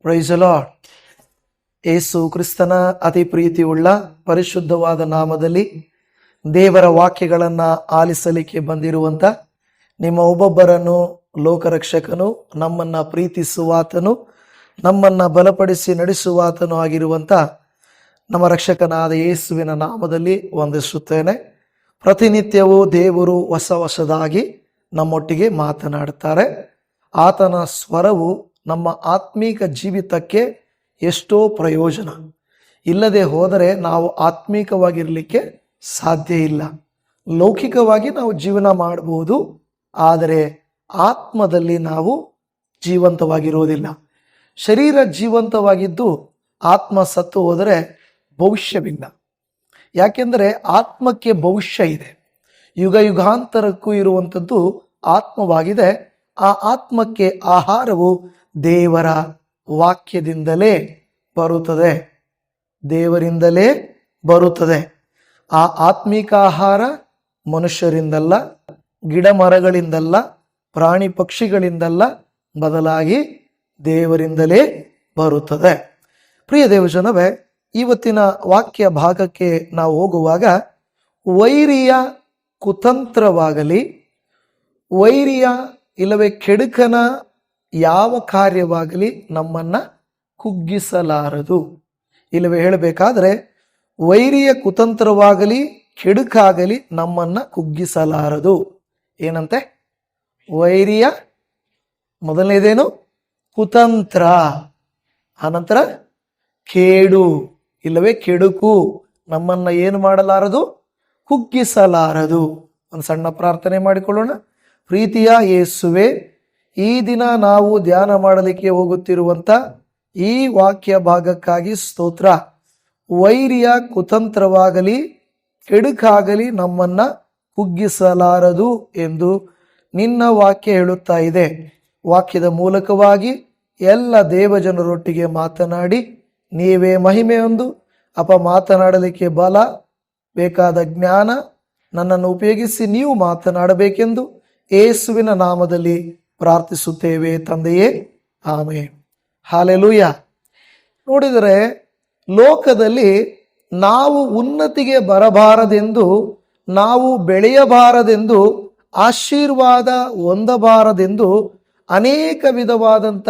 Price the lord. ಯೇಸು ಕ್ರಿಸ್ತನ ಅತಿ ಪ್ರೀತಿಯುಳ್ಳ ಪರಿಶುದ್ಧವಾದ ನಾಮದಲ್ಲಿ ದೇವರ ವಾಕ್ಯಗಳನ್ನ ಆಲಿಸಲಿಕ್ಕೆ ಬಂದಿರುವಂತ ನಿಮ್ಮ ಒಬ್ಬೊಬ್ಬರನ್ನು ಲೋಕರಕ್ಷಕನು, ನಮ್ಮನ್ನ ಪ್ರೀತಿಸುವಾತನು, ನಮ್ಮನ್ನ ಬಲಪಡಿಸಿ ನಡೆಸುವಾತನು ಆಗಿರುವಂತ ನಮ್ಮ ರಕ್ಷಕನಾದ ಯೇಸುವಿನ ನಾಮದಲ್ಲಿ ವಂದಿಸುತ್ತೇನೆ. ಪ್ರತಿನಿತ್ಯವೂ ದೇವರು ಹೊಸದಾಗಿ ನಮ್ಮೊಟ್ಟಿಗೆ ಮಾತನಾಡುತ್ತಾರೆ. ಆತನ ಸ್ವರವು ನಮ್ಮ ಆತ್ಮೀಕ ಜೀವಿತಕ್ಕೆ ಎಷ್ಟೋ ಪ್ರಯೋಜನ. ಇಲ್ಲದೆ ಹೋದರೆ ನಾವು ಆತ್ಮೀಕವಾಗಿರಲಿಕ್ಕೆ ಸಾಧ್ಯ ಇಲ್ಲ. ಲೌಕಿಕವಾಗಿ ನಾವು ಜೀವನ ಮಾಡಬಹುದು, ಆದರೆ ಆತ್ಮದಲ್ಲಿ ನಾವು ಜೀವಂತವಾಗಿರೋದಿಲ್ಲ. ಶರೀರ ಜೀವಂತವಾಗಿದ್ದು ಆತ್ಮ ಸತ್ತು ಹೋದರೆ ಭವಿಷ್ಯವಿಲ್ಲ. ಯಾಕೆಂದರೆ ಆತ್ಮಕ್ಕೆ ಭವಿಷ್ಯ ಇದೆ. ಯುಗ ಯುಗಾಂತರಕ್ಕೂ ಇರುವಂಥದ್ದು ಆತ್ಮವಾಗಿದೆ. ಆ ಆತ್ಮಕ್ಕೆ ಆಹಾರವು ದೇವರ ವಾಕ್ಯದಿಂದಲೇ ಬರುತ್ತದೆ, ದೇವರಿಂದಲೇ ಬರುತ್ತದೆ. ಆ ಆತ್ಮಿಕ ಆಹಾರ ಮನುಷ್ಯರಿಂದಲ್ಲ, ಗಿಡ ಮರಗಳಿಂದಲ್ಲ, ಪ್ರಾಣಿ ಪಕ್ಷಿಗಳಿಂದಲ್ಲ, ಬದಲಾಗಿ ದೇವರಿಂದಲೇ ಬರುತ್ತದೆ. ಪ್ರಿಯ ದೇವಜನವೇ, ಇವತ್ತಿನ ವಾಕ್ಯ ಭಾಗಕ್ಕೆ ನಾವು ಹೋಗುವಾಗ ವೈರಿಯ ಕುತಂತ್ರವಾಗಲಿ, ವೈರಿಯ ಇಲ್ಲವೇ ಕೆಡುಕನ ಯಾವ ಕಾರ್ಯವಾಗಲಿ ನಮ್ಮನ್ನ ಕುಗ್ಗಿಸಲಾರದು. ಇಲ್ಲವೇ ಹೇಳಬೇಕಾದ್ರೆ ವೈರಿಯ ಕುತಂತ್ರವಾಗಲಿ ಕೆಡುಕಾಗಲಿ ನಮ್ಮನ್ನ ಕುಗ್ಗಿಸಲಾರದು. ಏನಂತೆ? ವೈರಿಯ ಮೊದಲನೇದೇನು? ಕುತಂತ್ರ. ಆನಂತರ ಕೇಡು ಇಲ್ಲವೇ ಕೆಡುಕು ನಮ್ಮನ್ನ ಏನು ಮಾಡಲಾರದು? ಕುಗ್ಗಿಸಲಾರದು. ಒಂದು ಸಣ್ಣ ಪ್ರಾರ್ಥನೆ ಮಾಡಿಕೊಳ್ಳೋಣ. ಪ್ರೀತಿಯ ಯೇಸುವೆ, ಈ ದಿನ ನಾವು ಧ್ಯಾನ ಮಾಡಲಿಕ್ಕೆ ಹೋಗುತ್ತಿರುವಂತ ಈ ವಾಕ್ಯ ಭಾಗಕ್ಕಾಗಿ ಸ್ತೋತ್ರ. ವೈರಿಯ ಕುತಂತ್ರವಾಗಲಿ ಕೆಡುಕಾಗಲಿ ನಮ್ಮನ್ನ ಕುಗ್ಗಿಸಲಾರದು ಎಂದು ನಿನ್ನ ವಾಕ್ಯ ಹೇಳುತ್ತಾ ಇದೆ. ವಾಕ್ಯದ ಮೂಲಕವಾಗಿ ಎಲ್ಲ ದೇವಜನರೊಟ್ಟಿಗೆ ಮಾತನಾಡಿ ನೀವೇ ಮಹಿಮೆಯೊಂದು ಮಾತನಾಡಲಿಕ್ಕೆ ಬಲ, ಬೇಕಾದ ಜ್ಞಾನ ನನ್ನನ್ನು ಉಪಯೋಗಿಸಿ ನೀವು ಮಾತನಾಡಬೇಕೆಂದು ಯೇಸುವಿನ ನಾಮದಲ್ಲಿ ಪ್ರಾರ್ಥಿಸುತ್ತೇವೆ ತಂದೆಯೇ, ಆಮೆನ್. ಹಲ್ಲೆಲೂಯ. ನೋಡಿದರೆ ಲೋಕದಲ್ಲಿ ನಾವು ಉನ್ನತಿಗೆ ಬರಬಾರದೆಂದು, ನಾವು ಬೆಳೆಯಬಾರದೆಂದು, ಆಶೀರ್ವಾದ ಹೊಂದಬಾರದೆಂದು ಅನೇಕ ವಿಧವಾದಂಥ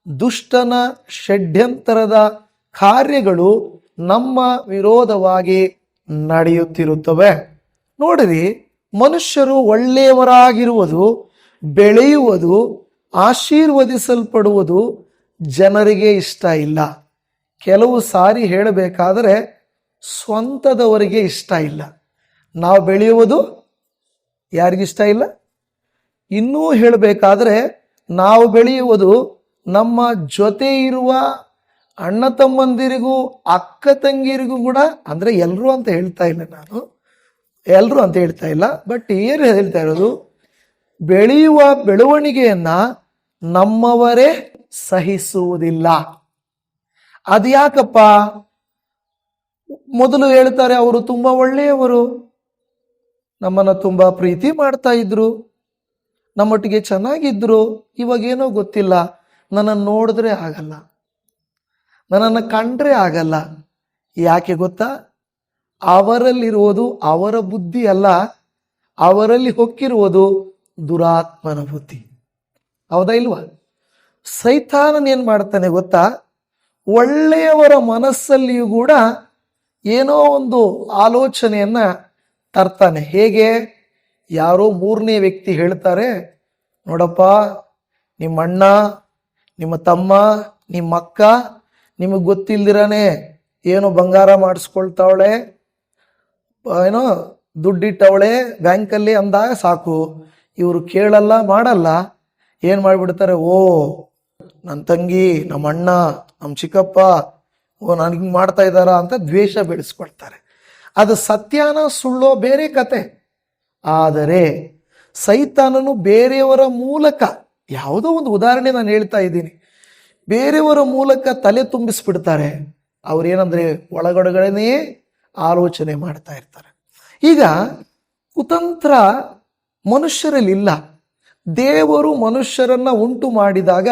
ದುಷ್ಟನ ಷಡ್ಯಂತರದ ಕಾರ್ಯಗಳು ನಮ್ಮ ವಿರೋಧವಾಗಿ ನಡೆಯುತ್ತಿರುತ್ತವೆ. ನೋಡಿರಿ, ಮನುಷ್ಯರು ಒಳ್ಳೆಯವರಾಗಿರುವುದು, ಬೆಳೆಯುವುದು, ಆಶೀರ್ವದಿಸಲ್ಪಡುವುದು ಜನರಿಗೆ ಇಷ್ಟ ಇಲ್ಲ. ಕೆಲವು ಸಾರಿ ಹೇಳಬೇಕಾದರೆ ಸ್ವಂತದವರಿಗೆ ಇಷ್ಟ ಇಲ್ಲ. ನಾವು ಬೆಳೆಯುವುದು ಯಾರಿಗಿಷ್ಟ ಇಲ್ಲ? ಇನ್ನೂ ಹೇಳಬೇಕಾದ್ರೆ ನಾವು ಬೆಳೆಯುವುದು ನಮ್ಮ ಜೊತೆ ಇರುವ ಅಣ್ಣ ತಮ್ಮಂದಿರಿಗೂ ಅಕ್ಕ ತಂಗಿರಿಗೂ ಕೂಡ, ಅಂದರೆ ಎಲ್ಲರೂ ಅಂತ ಹೇಳ್ತಾ ಇಲ್ಲ, ನಾನು ಎಲ್ಲರೂ ಅಂತ ಹೇಳ್ತಾ ಇಲ್ಲ, ಬಟ್ ಏನು ಹೇಳ್ತಾ ಇರೋದು, ಬೆಳೆಯುವ ಬೆಳವಣಿಗೆಯನ್ನ ನಮ್ಮವರೇ ಸಹಿಸುವುದಿಲ್ಲ. ಅದ್ಯಾಕಪ್ಪ? ಮೊದಲು ಹೇಳ್ತಾರೆ ಅವರು ತುಂಬಾ ಒಳ್ಳೆಯವರು, ನಮ್ಮನ್ನ ತುಂಬಾ ಪ್ರೀತಿ ಮಾಡ್ತಾ ಇದ್ರು, ನಮ್ಮೊಟ್ಟಿಗೆ ಚೆನ್ನಾಗಿದ್ರು. ಇವಾಗೇನೋ ಗೊತ್ತಿಲ್ಲ, ನನ್ನನ್ನು ನೋಡಿದ್ರೆ ಆಗಲ್ಲ, ನನ್ನನ್ನು ಕಂಡ್ರೆ ಆಗಲ್ಲ. ಯಾಕೆ ಗೊತ್ತಾ? ಅವರಲ್ಲಿರುವುದು ಅವರ ಬುದ್ಧಿ ಅಲ್ಲ, ಅವರಲ್ಲಿ ಹೊಕ್ಕಿರುವುದು ದುರಾತ್ಮನ ಬುದ್ಧಿ. ಹೌದಾ ಇಲ್ವಾ? ಸೈತಾನನ್ ಏನ್ ಮಾಡ್ತಾನೆ ಗೊತ್ತಾ? ಒಳ್ಳೆಯವರ ಮನಸ್ಸಲ್ಲಿಯೂ ಕೂಡ ಏನೋ ಒಂದು ಆಲೋಚನೆಯನ್ನ ತರ್ತಾನೆ. ಹೇಗೆ? ಯಾರೋ ಮೂರನೇ ವ್ಯಕ್ತಿ ಹೇಳ್ತಾರೆ, ನೋಡಪ್ಪ, ನಿಮ್ಮ ಅಣ್ಣ, ನಿಮ್ಮ ತಮ್ಮ, ನಿಮ್ಮ ಅಕ್ಕ ನಿಮಗೆ ಗೊತ್ತಿಲ್ದಿರಾನೆ ಏನೋ ಬಂಗಾರ ಮಾಡಿಸ್ಕೊಳ್ತಾವಳೆ, ಏನೋ ದುಡ್ಡಿಟ್ಟವಳೆ ಬ್ಯಾಂಕಲ್ಲಿ ಅಂದಾಗ ಸಾಕು, ಇವರು ಕೇಳಲ್ಲ ಮಾಡಲ್ಲ, ಏನು ಮಾಡಿಬಿಡ್ತಾರೆ, ಓ ನನ್ನ ತಂಗಿ, ನಮ್ಮ ಅಣ್ಣ, ನಮ್ಮ ಚಿಕ್ಕಪ್ಪ, ಓ ನನಗೆ ಮಾಡ್ತಾ ಇದ್ದಾರ ಅಂತ ದ್ವೇಷ ಬೆಳೆಸ್ಕೊಳ್ತಾರೆ. ಅದು ಸತ್ಯಾನ ಸುಳ್ಳೋ ಬೇರೆ ಕತೆ. ಆದರೆ ಸೈತಾನನು ಬೇರೆಯವರ ಮೂಲಕ, ಯಾವುದೋ ಒಂದು ಉದಾಹರಣೆ ನಾನು ಹೇಳ್ತಾ ಇದ್ದೀನಿ, ಬೇರೆಯವರ ಮೂಲಕ ತಲೆ ತುಂಬಿಸ್ಬಿಡ್ತಾರೆ. ಅವ್ರೇನಂದ್ರೆ ಒಳಗಡೆನೇ ಆಲೋಚನೆ ಮಾಡ್ತಾ ಇರ್ತಾರೆ. ಈಗ ಕುತಂತ್ರ ಮನುಷ್ಯರಲ್ಲಿ ಇಲ್ಲ. ದೇವರು ಮನುಷ್ಯರನ್ನ ಉಂಟು ಮಾಡಿದಾಗ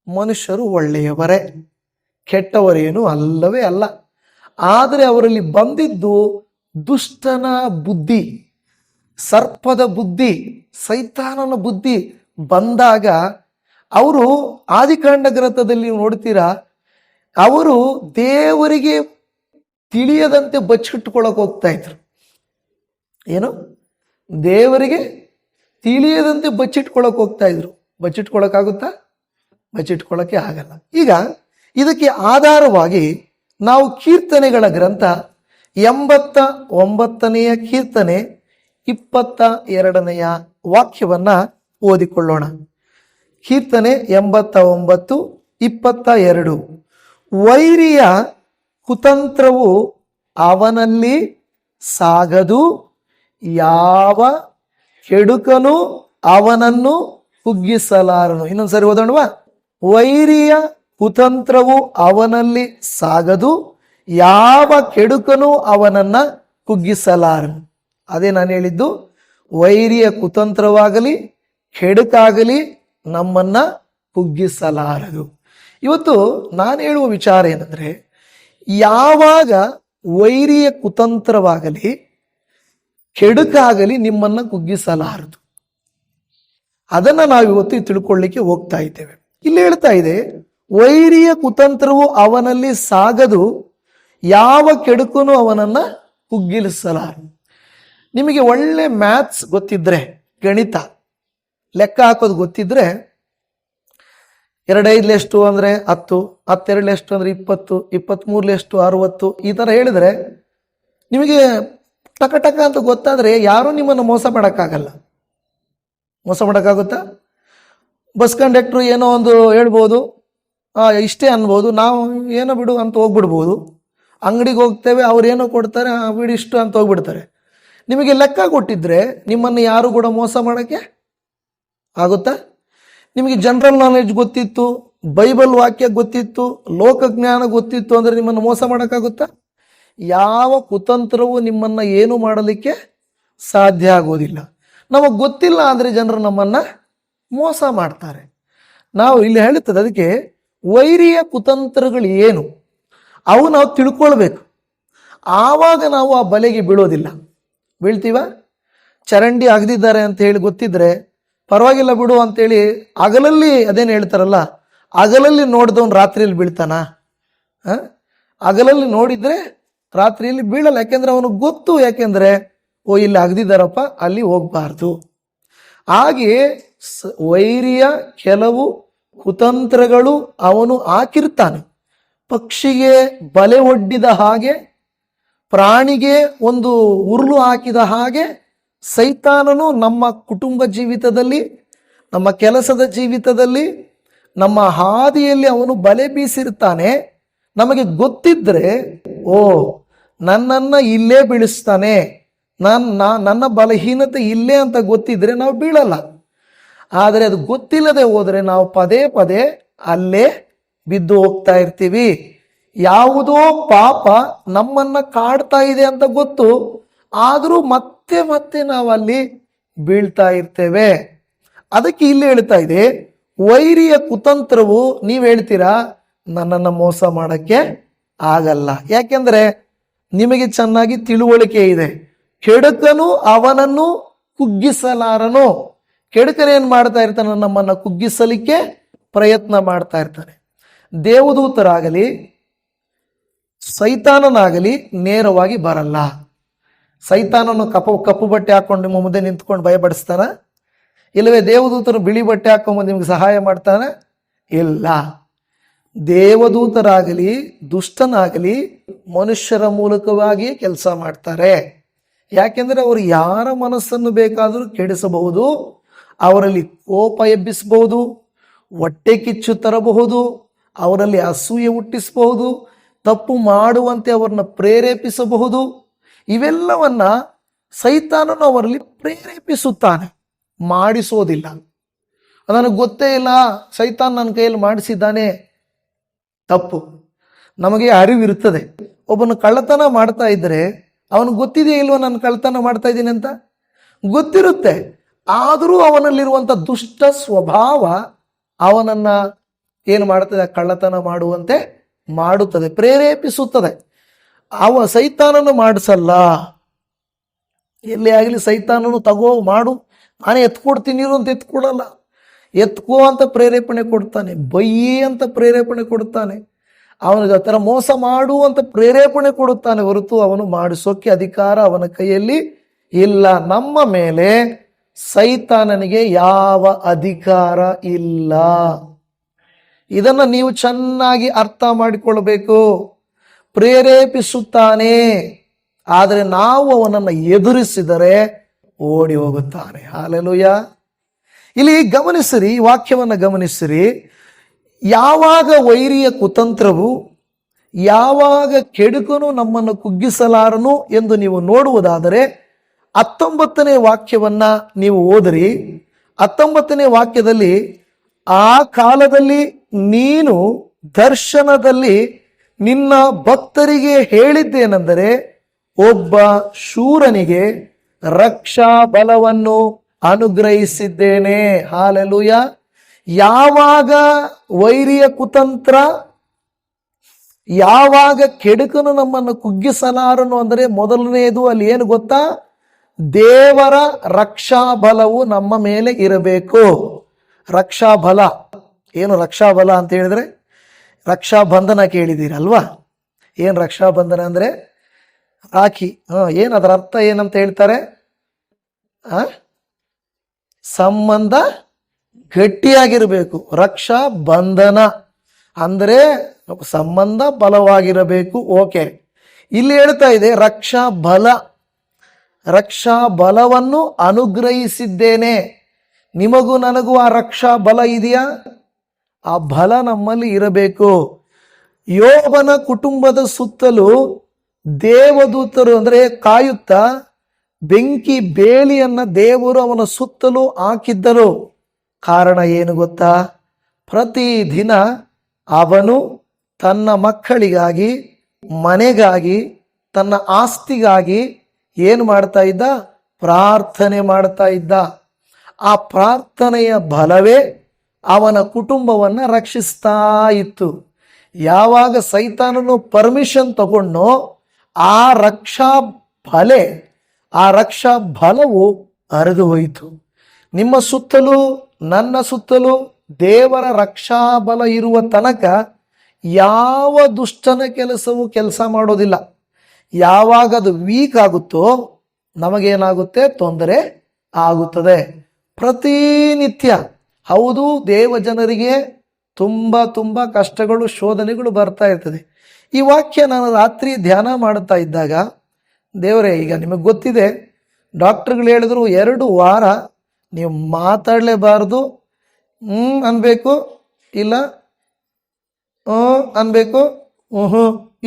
ಮನುಷ್ಯರು ಒಳ್ಳೆಯವರೇ, ಕೆಟ್ಟವರೇನು ಅಲ್ಲವೇ ಅಲ್ಲ. ಆದರೆ ಅವರಲ್ಲಿ ಬಂದಿದ್ದು ದುಷ್ಟನ ಬುದ್ಧಿ, ಸರ್ಪದ ಬುದ್ಧಿ, ಸೈತಾನನ ಬುದ್ಧಿ ಬಂದಾಗ ಅವರು ಆದಿಕಾಂಡ ಗ್ರಂಥದಲ್ಲಿ ನೀವು ನೋಡ್ತೀರಾ, ಅವರು ದೇವರಿಗೆ ತಿಳಿಯದಂತೆ ಬಚ್ಚಿಟ್ಕೊಳಕ್ ಹೋಗ್ತಾ ಇದ್ರು. ಏನು? ದೇವರಿಗೆ ತಿಳಿಯದಂತೆ ಬಚ್ಚಿಟ್ಕೊಳಕ್ ಹೋಗ್ತಾ ಇದ್ರು. ಬಚ್ಚಿಟ್ಕೊಳಕ್ಕಾಗುತ್ತಾ? ಬಚ್ಚಿಟ್ಕೊಳಕ್ಕೆ ಆಗಲ್ಲ. ಈಗ ಇದಕ್ಕೆ ಆಧಾರವಾಗಿ ನಾವು ಕೀರ್ತನೆಗಳ ಗ್ರಂಥ 89ನೆಯ ಕೀರ್ತನೆ 22ನೆಯ ವಾಕ್ಯವನ್ನ ಓದಿಕೊಳ್ಳೋಣ. ಕೀರ್ತನೆ 89:22. ವೈರಿಯ ಕುತಂತ್ರವು ಅವನಲ್ಲಿ ಸಾಗದು, ಯಾವ ಕೆಡುಕನು ಅವನನ್ನು ಕುಗ್ಗಿಸಲಾರನು. ಇನ್ನೊಂದ್ಸರಿ ಓದೋಣವಾ? ವೈರಿಯ ಕುತಂತ್ರವು ಅವನಲ್ಲಿ ಸಾಗದು, ಯಾವ ಕೆಡುಕನು ಅವನನ್ನ ಕುಗ್ಗಿಸಲಾರನು. ಅದೇ ನಾನು ಹೇಳಿದ್ದು, ವೈರಿಯ ಕುತಂತ್ರವಾಗಲಿ ಕೆಡುಕಾಗಲಿ ನಮ್ಮನ್ನ ಕುಗ್ಗಿಸಲಾರದು. ಇವತ್ತು ನಾನು ಹೇಳುವ ವಿಚಾರ ಏನಂದ್ರೆ, ಯಾವಾಗ ವೈರಿಯ ಕುತಂತ್ರವಾಗಲಿ ಕೆಡುಕಾಗಲಿ ನಿಮ್ಮನ್ನ ಕುಗ್ಗಿಸಲಾರದು, ಅದನ್ನ ನಾವಿವತ್ತು ತಿಳ್ಕೊಳ್ಳಿಕ್ಕೆ ಹೋಗ್ತಾ ಇದ್ದೇವೆ. ಇಲ್ಲಿ ಹೇಳ್ತಾ ಇದೆ, ವೈರಿಯ ಕುತಂತ್ರವು ಅವನಲ್ಲಿ ಸಾಗದು, ಯಾವ ಕೆಡುಕನು ಅವನನ್ನ ಕುಗ್ಗಿಸಲಾರದು. ನಿಮಗೆ ಒಳ್ಳೆ ಮ್ಯಾಥ್ಸ್ ಗೊತ್ತಿದ್ರೆ, ಗಣಿತ ಲೆಕ್ಕ ಹಾಕೋದು ಗೊತ್ತಿದ್ರೆ, 2 ಎಷ್ಟು ಅಂದ್ರೆ 10, 10 ಎಷ್ಟು ಅಂದ್ರೆ 20, 23 ಎಷ್ಟು 60, ಈ ತರ ಹೇಳಿದ್ರೆ ನಿಮಗೆ ಟಕ ಟಕ ಅಂತ ಗೊತ್ತಾದ್ರೆ ಯಾರೂ ನಿಮ್ಮನ್ನು ಮೋಸ ಮಾಡೋಕ್ಕಾಗಲ್ಲ. ಮೋಸ ಮಾಡೋಕ್ಕಾಗುತ್ತಾ? ಬಸ್ ಕಂಡಕ್ಟ್ರು ಏನೋ ಒಂದು ಹೇಳ್ಬೋದು, ಇಷ್ಟೇ ಅನ್ಬೋದು, ನಾವು ಏನೋ ಬಿಡು ಅಂತ ಹೋಗ್ಬಿಡ್ಬೋದು. ಅಂಗಡಿಗೆ ಹೋಗ್ತೇವೆ, ಅವ್ರು ಏನೋ ಕೊಡ್ತಾರೆ, ಬಿಡು ಇಷ್ಟು ಅಂತ ಹೋಗ್ಬಿಡ್ತಾರೆ. ನಿಮಗೆ ಲೆಕ್ಕ ಕೊಟ್ಟಿದ್ರೆ ನಿಮ್ಮನ್ನು ಯಾರು ಕೂಡ ಮೋಸ ಮಾಡೋಕ್ಕೆ ಆಗುತ್ತಾ? ನಿಮಗೆ ಜನರಲ್ ನಾಲೆಡ್ಜ್ ಗೊತ್ತಿತ್ತು, ಬೈಬಲ್ ವಾಕ್ಯ ಗೊತ್ತಿತ್ತು, ಲೋಕಜ್ಞಾನ ಗೊತ್ತಿತ್ತು ಅಂದರೆ ನಿಮ್ಮನ್ನು ಮೋಸ ಮಾಡೋಕ್ಕಾಗುತ್ತಾ? ಯಾವ ಕುತಂತ್ರವೂ ನಿಮ್ಮನ್ನು ಏನು ಮಾಡಲಿಕ್ಕೆ ಸಾಧ್ಯ ಆಗೋದಿಲ್ಲ. ನಮಗೆ ಗೊತ್ತಿಲ್ಲ ಅಂದರೆ ಜನರು ನಮ್ಮನ್ನು ಮೋಸ ಮಾಡ್ತಾರೆ. ನಾವು ಇಲ್ಲಿ ಹೇಳುತ್ತದೆ, ಅದಕ್ಕೆ ವೈರಿಯ ಕುತಂತ್ರಗಳು ಏನು ಅವು ನಾವು ತಿಳ್ಕೊಳ್ಬೇಕು. ಆವಾಗ ನಾವು ಆ ಬಲೆಗೆ ಬೀಳೋದಿಲ್ಲ. ಬೀಳ್ತೀವ? ಚರಂಡಿ ಅಗದಿದ್ದಾರೆ ಅಂತ ಹೇಳಿ ಗೊತ್ತಿದ್ರೆ ಪರವಾಗಿಲ್ಲ ಬಿಡು ಅಂತೇಳಿ ಹಗಲಲ್ಲಿ, ಅದೇನು ಹೇಳ್ತಾರಲ್ಲ, ಹಗಲಲ್ಲಿ ನೋಡಿದವನು ರಾತ್ರಿಯಲ್ಲಿ ಬೀಳ್ತಾನ? ಹಗಲಲ್ಲಿ ನೋಡಿದ್ರೆ ರಾತ್ರಿಯಲ್ಲಿ ಬೀಳಲ್ಲ. ಯಾಕೆಂದ್ರೆ ಅವನಿಗೆ ಗೊತ್ತು, ಯಾಕೆಂದ್ರೆ ಇಲ್ಲಿ ಅಗದಿದ್ದಾರಪ್ಪ, ಅಲ್ಲಿ ಹೋಗ್ಬಾರ್ದು. ಹಾಗೆ ವೈರಿಯ ಕೆಲವು ಕುತಂತ್ರಗಳು ಅವನು ಹಾಕಿರ್ತಾನೆ. ಪಕ್ಷಿಗೆ ಬಲೆ ಒಡ್ಡಿದ ಹಾಗೆ, ಪ್ರಾಣಿಗೆ ಒಂದು ಉರುಳು ಹಾಕಿದ ಹಾಗೆ ಸೈತಾನನು ನಮ್ಮ ಕುಟುಂಬ ಜೀವಿತದಲ್ಲಿ, ನಮ್ಮ ಕೆಲಸದ ಜೀವಿತದಲ್ಲಿ, ನಮ್ಮ ಹಾದಿಯಲ್ಲಿ ಅವನು ಬಲೆ ಬೀಸಿರ್ತಾನೆ. ನಮಗೆ ಗೊತ್ತಿದ್ರೆ, ಓ ನನ್ನನ್ನ ಇಲ್ಲೇ ಬೀಳಿಸ್ತಾನೆ, ನನ್ನ ಬಲಹೀನತೆ ಇಲ್ಲೇ ಅಂತ ಗೊತ್ತಿದ್ರೆ ನಾವು ಬೀಳಲ್ಲ. ಆದರೆ ಅದು ಗೊತ್ತಿಲ್ಲದೆ ಹೋದರೆ ನಾವು ಪದೇ ಪದೇ ಅಲ್ಲೇ ಬಿದ್ದು ಹೋಗ್ತಾ ಇರ್ತೀವಿ. ಯಾವುದೋ ಪಾಪ ನಮ್ಮನ್ನ ಕಾಡ್ತಾ ಇದೆ ಅಂತ ಗೊತ್ತು, ಆದರೂ ಮತ್ತೆ ಮತ್ತೆ ನಾವು ಅಲ್ಲಿ ಬೀಳ್ತಾ ಇರ್ತೇವೆ. ಅದಕ್ಕೆ ಇಲ್ಲಿ ಹೇಳ್ತಾ ಇದೆ, ವೈರಿಯ ಕುತಂತ್ರವು, ನೀವು ಹೇಳ್ತೀರಾ ನನ್ನನ್ನು ಮೋಸ ಮಾಡಕ್ಕೆ ಆಗಲ್ಲ, ಯಾಕೆಂದ್ರೆ ನಿಮಗೆ ಚೆನ್ನಾಗಿ ತಿಳುವಳಿಕೆ ಇದೆ. ಕೆಡುಕನು ಅವನನ್ನು ಕುಗ್ಗಿಸಲಾರನು. ಕೆಡುಕನೇನು ಮಾಡ್ತಾ ಇರ್ತಾನೆ? ನಮ್ಮನ್ನು ಕುಗ್ಗಿಸಲಿಕ್ಕೆ ಪ್ರಯತ್ನ ಮಾಡ್ತಾ ಇರ್ತಾನೆ. ದೇವದೂತರಾಗಲಿ ಸೈತಾನನಾಗಲಿ ನೇರವಾಗಿ ಬರಲ್ಲ. ಸೈತಾನನು ಕಪ್ಪು ಬಟ್ಟೆ ಹಾಕೊಂಡು ನಿಮ್ಮ ಮುಂದೆ ನಿಂತ್ಕೊಂಡು ಭಯಪಡಿಸ್ತಾನ? ಇಲ್ಲವೇ ದೇವದೂತರು ಬಿಳಿ ಬಟ್ಟೆ ಹಾಕೊಂಡ್ಬಂದು ನಿಮ್ಗೆ ಸಹಾಯ ಮಾಡ್ತಾನ? ಇಲ್ಲ. ದೇವದೂತರಾಗಲಿ ದುಷ್ಟನಾಗಲಿ ಮನುಷ್ಯರ ಮೂಲಕವಾಗಿ ಕೆಲಸ ಮಾಡ್ತಾರೆ. ಯಾಕೆಂದ್ರೆ ಅವರು ಯಾರ ಮನಸ್ಸನ್ನು ಬೇಕಾದರೂ ಕೆಡಿಸಬಹುದು, ಅವರಲ್ಲಿ ಕೋಪ ಎಬ್ಬಿಸಬಹುದು, ಹೊಟ್ಟೆ ಕಿಚ್ಚು ತರಬಹುದು, ಅವರಲ್ಲಿ ಅಸೂಯೆ ಹುಟ್ಟಿಸಬಹುದು, ತಪ್ಪು ಮಾಡುವಂತೆ ಅವರನ್ನ ಪ್ರೇರೇಪಿಸಬಹುದು. ಇವೆಲ್ಲವನ್ನ ಸೈತಾನನು ಅವರಲ್ಲಿ ಪ್ರೇರೇಪಿಸುತ್ತಾನೆ, ಮಾಡಿಸೋದಿಲ್ಲ. ನನಗೆ ಗೊತ್ತೇ ಇಲ್ಲ, ಸೈತಾನ್ ನನ್ನ ಕೈಯಲ್ಲಿ ಮಾಡಿಸಿದ್ದಾನೆ. ತಪ್ಪು. ನಮಗೆ ಅರಿವಿರುತ್ತದೆ. ಒಬ್ಬನು ಕಳ್ಳತನ ಮಾಡ್ತಾ ಇದ್ರೆ ಅವನಿಗೆ ಗೊತ್ತಿದೆಯೇ ಇಲ್ವೋ ನಾನು ಕಳ್ಳತನ ಮಾಡ್ತಾ ಇದ್ದೀನಿ ಅಂತ? ಗೊತ್ತಿರುತ್ತೆ. ಆದರೂ ಅವನಲ್ಲಿರುವಂಥ ದುಷ್ಟ ಸ್ವಭಾವ ಅವನನ್ನ ಏನು ಮಾಡುತ್ತದೆ? ಕಳ್ಳತನ ಮಾಡುವಂತೆ ಮಾಡುತ್ತದೆ, ಪ್ರೇರೇಪಿಸುತ್ತದೆ. ಸೈತಾನನು ಮಾಡಿಸಲ್ಲ. ಎಲ್ಲಿ ಆಗಲಿ ಸೈತಾನನು ತಗೋ ಮಾಡು, ನಾನೇ ಎತ್ಕೊಡ್ತೀನಿ ಅಂತ ಎತ್ಕೊಡಲ್ಲ. ಎತ್ಕೋ ಅಂತ ಪ್ರೇರೇಪಣೆ ಕೊಡ್ತಾನೆ, ಬೈಯಿ ಅಂತ ಪ್ರೇರೇಪಣೆ ಕೊಡ್ತಾನೆ, ಅವನಿಗೆ ಆ ಥರ ಮೋಸ ಮಾಡು ಅಂತ ಪ್ರೇರೇಪಣೆ ಕೊಡುತ್ತಾನೆ ಹೊರತು ಅವನು ಮಾಡಿಸೋಕೆ ಅಧಿಕಾರ ಅವನ ಕೈಯಲ್ಲಿ ಇಲ್ಲ. ನಮ್ಮ ಮೇಲೆ ಸೈತಾನನಿಗೆ ಯಾವ ಅಧಿಕಾರ ಇಲ್ಲ. ಇದನ್ನು ನೀವು ಚೆನ್ನಾಗಿ ಅರ್ಥ ಮಾಡಿಕೊಳ್ಳಬೇಕು. ಪ್ರೇರೇಪಿಸುತ್ತಾನೆ, ಆದರೆ ನಾವು ಅವನನ್ನು ಎದುರಿಸಿದರೆ ಓಡಿ ಹೋಗುತ್ತಾನೆ. ಹಲ್ಲೆಲೂಯಾ. ಇಲ್ಲಿ ಗಮನಿಸಿರಿ, ಈ ವಾಕ್ಯವನ್ನು ಗಮನಿಸಿರಿ. ಯಾವಾಗ ವೈರಿಯ ಕುತಂತ್ರವು, ಯಾವಾಗ ಕೆಡುಕನು ನಮ್ಮನ್ನು ಕುಗ್ಗಿಸಲಾರನು ಎಂದು ನೀವು ನೋಡುವುದಾದರೆ 19ನೇ ವಾಕ್ಯವನ್ನ ನೀವು ಓದಿರಿ. 19ನೇ ವಾಕ್ಯದಲ್ಲಿ, ಆ ಕಾಲದಲ್ಲಿ ನೀನು ದರ್ಶನದಲ್ಲಿ ನಿನ್ನ ಭಕ್ತರಿಗೆ ಹೇಳಿದ್ದೇನೆಂದರೆ, ಒಬ್ಬ ಶೂರನಿಗೆ ರಕ್ಷಾ ಬಲವನ್ನು ಅನುಗ್ರಹಿಸಿದ್ದೇನೆ. ಹಲ್ಲೆಲೂಯಾ. ಯಾವಾಗ ವೈರಿಯ ಕುತಂತ್ರ, ಯಾವಾಗ ಕೆಡುಕನು ನಮ್ಮನ್ನು ಕುಗ್ಗಿಸಲಾರನು ಅಂದರೆ, ಮೊದಲನೆಯದು ಅಲ್ಲಿ ಏನು ಗೊತ್ತಾ? ದೇವರ ರಕ್ಷಾ ಬಲವು ನಮ್ಮ ಮೇಲೆ ಇರಬೇಕು. ರಕ್ಷಾ ಬಲ ಏನು? ರಕ್ಷಾ ಬಲ ಅಂತ ಹೇಳಿದ್ರೆ ರಕ್ಷಾ ಬಂಧನ ಕೇಳಿದ್ದೀರಲ್ವಾ? ಏನು ರಕ್ಷಾ ಬಂಧನ ಅಂದರೆ? ರಾಖಿ. ಏನು ಅದರ ಅರ್ಥ ಏನಂತ ಹೇಳ್ತಾರೆ? ಸಂಬಂಧ ಗಟ್ಟಿಯಾಗಿರಬೇಕು. ರಕ್ಷಾ ಬಂಧನ ಅಂದರೆ ಸಂಬಂಧ ಬಲವಾಗಿರಬೇಕು. ಓಕೆ, ಇಲ್ಲಿ ಹೇಳ್ತಾ ಇದೆ ರಕ್ಷಾ ಬಲ. ರಕ್ಷಾ ಬಲವನ್ನು ಅನುಗ್ರಹಿಸಿದ್ದೇನೆ. ನಿಮಗೂ ನನಗೂ ಆ ರಕ್ಷಾ ಬಲ ಇದೆಯಾ? ಆ ಬಲ ನಮ್ಮಲ್ಲಿ ಇರಬೇಕು. ಯೋಬನ ಕುಟುಂಬದ ಸುತ್ತಲೂ ದೇವದೂತರು ಅಂದರೆ ಕಾಯುತ್ತಾ ಬೆಂಕಿ ಬೇಲಿಯನ್ನ ದೇವರು ಅವನ ಸುತ್ತಲೂ ಹಾಕಿದ್ದರು. ಕಾರಣ ಏನು ಗೊತ್ತಾ? ಪ್ರತಿದಿನ ಅವನು ತನ್ನ ಮಕ್ಕಳಿಗಾಗಿ, ಮನೆಗಾಗಿ, ತನ್ನ ಆಸ್ತಿಗಾಗಿ ಏನು ಮಾಡ್ತಾ ಇದ್ದ? ಪ್ರಾರ್ಥನೆ ಮಾಡ್ತಾ ಇದ್ದ. ಆ ಪ್ರಾರ್ಥನೆಯ ಬಲವೇ ಅವನ ಕುಟುಂಬವನ್ನು ರಕ್ಷಿಸ್ತಾ ಇತ್ತು. ಯಾವಾಗ ಸೈತಾನನು ಪರ್ಮಿಷನ್ ತಗೊಂಡೋ ಆ ರಕ್ಷಾ ಬಲವು ಹರಿದು ಹೋಯಿತು. ನಿಮ್ಮ ಸುತ್ತಲೂ ನನ್ನ ಸುತ್ತಲೂ ದೇವರ ರಕ್ಷಾ ಬಲ ಇರುವ ತನಕ ಯಾವ ದುಷ್ಟನ ಕೆಲಸ ಮಾಡೋದಿಲ್ಲ. ಯಾವಾಗ ಅದು ವೀಕ್ ಆಗುತ್ತೋ ನಮಗೇನಾಗುತ್ತೆ? ತೊಂದರೆ ಆಗುತ್ತದೆ. ಪ್ರತಿನಿತ್ಯ ಹೌದು, ದೇವ ಜನರಿಗೆ ತುಂಬ ಕಷ್ಟಗಳು, ಶೋಧನೆಗಳು ಬರ್ತಾ ಇರ್ತದೆ. ಈ ವಾಕ್ಯ ನಾನು ರಾತ್ರಿ ಧ್ಯಾನ ಮಾಡ್ತಾ ಇದ್ದಾಗ, ದೇವರೇ, ಈಗ ನಿಮಗೆ ಗೊತ್ತಿದೆ, ಡಾಕ್ಟರ್ಗಳು ಹೇಳಿದ್ರು 2 ವಾರ ನೀವು ಮಾತಾಡಲೇಬಾರ್ದು, ಅನ್ಬೇಕು, ಇಲ್ಲ ಅನ್ಬೇಕು,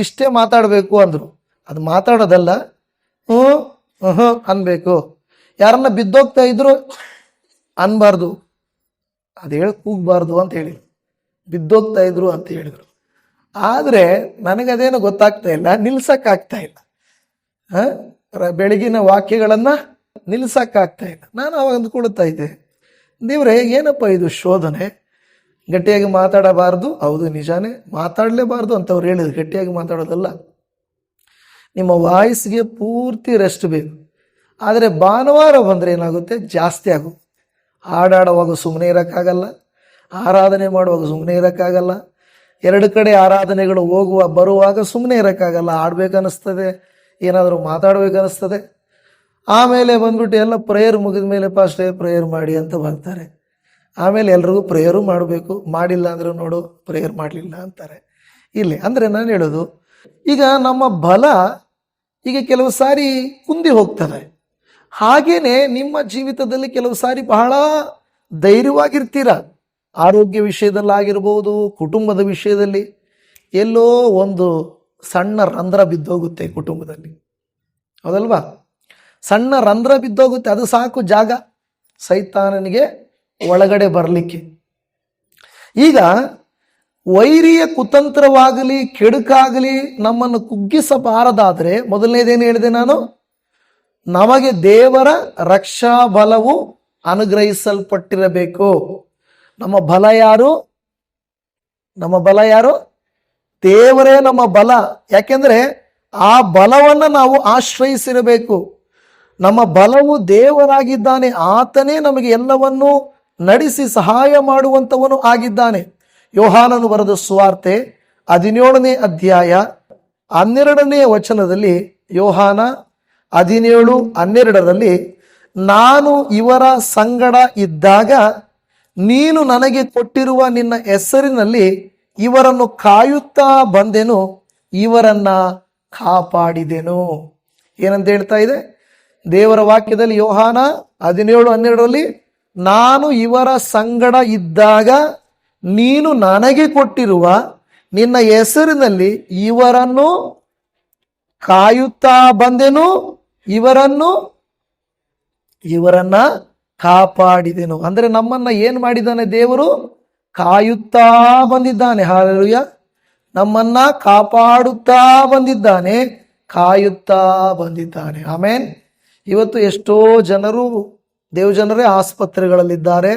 ಇಷ್ಟೇ ಮಾತಾಡಬೇಕು ಅಂದರು. ಅದು ಮಾತಾಡೋದಲ್ಲ, ಅನ್ಬೇಕು. ಯಾರನ್ನ ಬಿದ್ದೋಗ್ತಾ ಇದ್ರು ಅನ್ಬಾರ್ದು, ಅದು ಹೇಳಿ ಕೂಗಬಾರ್ದು ಅಂತ ಹೇಳಿ, ಬಿದ್ದೋಗ್ತಾ ಇದ್ರು ಅಂತ ಹೇಳಿದರು. ಆದರೆ ನನಗದೇನು ಗೊತ್ತಾಗ್ತಾ ಇಲ್ಲ, ನಿಲ್ಸಕ್ಕಾಗ್ತಾ ಇಲ್ಲ. ಬೆಳಗಿನ ವಾಕ್ಯಗಳನ್ನು ನಿಲ್ಸಕ್ಕಾಗ್ತಾ ಇಲ್ಲ. ನಾನು ಅವಾಗ ಅಂದ್ಕೊಳ್ತಾ ಇದ್ದೆ, ದೇವ್ರೆ ಏನಪ್ಪ ಇದು ಶೋಧನೆ? ಗಟ್ಟಿಯಾಗಿ ಮಾತಾಡಬಾರ್ದು. ಹೌದು, ನಿಜಾನೇ, ಮಾತಾಡಲೇಬಾರ್ದು ಅಂತವ್ರು ಹೇಳಿದ್ರು. ಗಟ್ಟಿಯಾಗಿ ಮಾತಾಡೋದಲ್ಲ, ನಿಮ್ಮ ವಾಯ್ಸ್ಗೆ ಪೂರ್ತಿ ರೆಸ್ಟ್ ಬೇಕು. ಆದರೆ ಭಾನುವಾರ ಬಂದರೆ ಏನಾಗುತ್ತೆ? ಜಾಸ್ತಿ ಆಗುತ್ತೆ. ಹಾಡಾಡುವಾಗ ಸುಮ್ಮನೆ ಇರೋಕ್ಕಾಗಲ್ಲ, ಆರಾಧನೆ ಮಾಡುವಾಗ ಸುಮ್ಮನೆ ಇರೋಕ್ಕಾಗಲ್ಲ, 2 ಕಡೆ ಆರಾಧನೆಗಳು ಬರುವಾಗ ಸುಮ್ಮನೆ ಇರೋಕ್ಕಾಗಲ್ಲ. ಆಡ್ಬೇಕನ್ನಿಸ್ತದೆ, ಏನಾದರೂ ಮಾತಾಡ್ಬೇಕನ್ನಿಸ್ತದೆ. ಆಮೇಲೆ ಬಂದ್ಬಿಟ್ಟು ಎಲ್ಲ ಪ್ರೇಯರ್ ಮುಗಿದ ಮೇಲೆ ಪಾಸ್ಟೇ ಪ್ರೇಯರ್ ಮಾಡಿ ಅಂತ ಬರ್ತಾರೆ. ಆಮೇಲೆ ಎಲ್ರಿಗೂ ಪ್ರೇಯರು ಮಾಡಬೇಕು, ಮಾಡಿಲ್ಲ ಅಂದ್ರೆ ನೋಡು ಪ್ರೇಯರ್ ಮಾಡಲಿಲ್ಲ ಅಂತಾರೆ. ಇಲ್ಲಿ ಅಂದರೆ ನಾನು ಹೇಳೋದು, ಈಗ ನಮ್ಮ ಬಲ ಈಗ ಕೆಲವು ಸಾರಿ ಕುಂದಿ ಹೋಗ್ತದೆ. ಹಾಗೇನೆ ನಿಮ್ಮ ಜೀವಿತದಲ್ಲಿ ಕೆಲವು ಸಾರಿ ಬಹಳ ಧೈರ್ಯವಾಗಿರ್ತೀರ. ಆರೋಗ್ಯ ವಿಷಯದಲ್ಲಾಗಿರ್ಬೋದು, ಕುಟುಂಬದ ವಿಷಯದಲ್ಲಿ ಎಲ್ಲೋ ಒಂದು ಸಣ್ಣ ರಂಧ್ರ ಬಿದ್ದೋಗುತ್ತೆ ಕುಟುಂಬದಲ್ಲಿ, ಹೌದಲ್ವಾ? ಸಣ್ಣ ರಂಧ್ರ ಬಿದ್ದೋಗುತ್ತೆ, ಅದು ಸಾಕು ಜಾಗ ಸೈತಾನನಿಗೆ ಒಳಗಡೆ ಬರಲಿಕ್ಕೆ. ಈಗ ವೈರಿಯ ಕುತಂತ್ರವಾಗಲಿ ಕೆಡುಕಾಗಲಿ ನಮ್ಮನ್ನು ಕುಗ್ಗಿಸಬಾರದಾದರೆ, ಮೊದಲನೇದೇನು ಹೇಳಿದೆ ನಾನು? ನಮಗೆ ದೇವರ ರಕ್ಷಾ ಬಲವು ಅನುಗ್ರಹಿಸಲ್ಪಟ್ಟಿರಬೇಕು. ನಮ್ಮ ಬಲ ಯಾರು? ನಮ್ಮ ಬಲ ಯಾರು? ದೇವರೇ ನಮ್ಮ ಬಲ. ಯಾಕೆಂದ್ರೆ ಆ ಬಲವನ್ನು ನಾವು ಆಶ್ರಯಿಸಿರಬೇಕು. ನಮ್ಮ ಬಲವು ದೇವರಾಗಿದ್ದಾನೆ. ಆತನೇ ನಮಗೆ ಎಲ್ಲವನ್ನೂ ನಡೆಸಿ ಸಹಾಯ ಮಾಡುವಂಥವನು ಆಗಿದ್ದಾನೆ. ಯೋಹಾನನು ಬರೆದ ಸುವಾರ್ತೆ 17ನೇ ಅಧ್ಯಾಯ 12ನೇ ವಚನದಲ್ಲಿ, ಯೋಹಾನ 17:12, ನಾನು ಇವರ ಸಂಗಡ ಇದ್ದಾಗ ನೀನು ನನಗೆ ಕೊಟ್ಟಿರುವ ನಿನ್ನ ಹೆಸರಿನಲ್ಲಿ ಇವರನ್ನು ಕಾಯುತ್ತಾ ಬಂದೆನು, ಇವರನ್ನ ಕಾಪಾಡಿದೆನು. ಏನಂತ ಹೇಳ್ತಾ ಇದೆ ದೇವರ ವಾಕ್ಯದಲ್ಲಿ? ಯೋಹಾನ 17:12, ನಾನು ಇವರ ಸಂಗಡ ಇದ್ದಾಗ ನೀನು ನನಗೆ ಕೊಟ್ಟಿರುವ ನಿನ್ನ ಹೆಸರಿನಲ್ಲಿ ಇವರನ್ನು ಕಾಯುತ್ತಾ ಬಂದೆನು, ಇವರನ್ನ ಕಾಪಾಡಿದೆನು. ಅಂದ್ರೆ ನಮ್ಮನ್ನ ಏನ್ ಮಾಡಿದ್ದಾನೆ ದೇವರು? ಕಾಯುತ್ತಾ ಬಂದಿದ್ದಾನೆ. ಹಾಲೆಲೂಯ. ನಮ್ಮನ್ನ ಕಾಪಾಡುತ್ತಾ ಬಂದಿದ್ದಾನೆ, ಕಾಯುತ್ತಾ ಬಂದಿದ್ದಾನೆ. ಆಮೇನ್. ಇವತ್ತು ಎಷ್ಟೋ ಜನರು, ದೇವಜನರೇ ಆಸ್ಪತ್ರೆಗಳಲ್ಲಿದ್ದಾರೆ,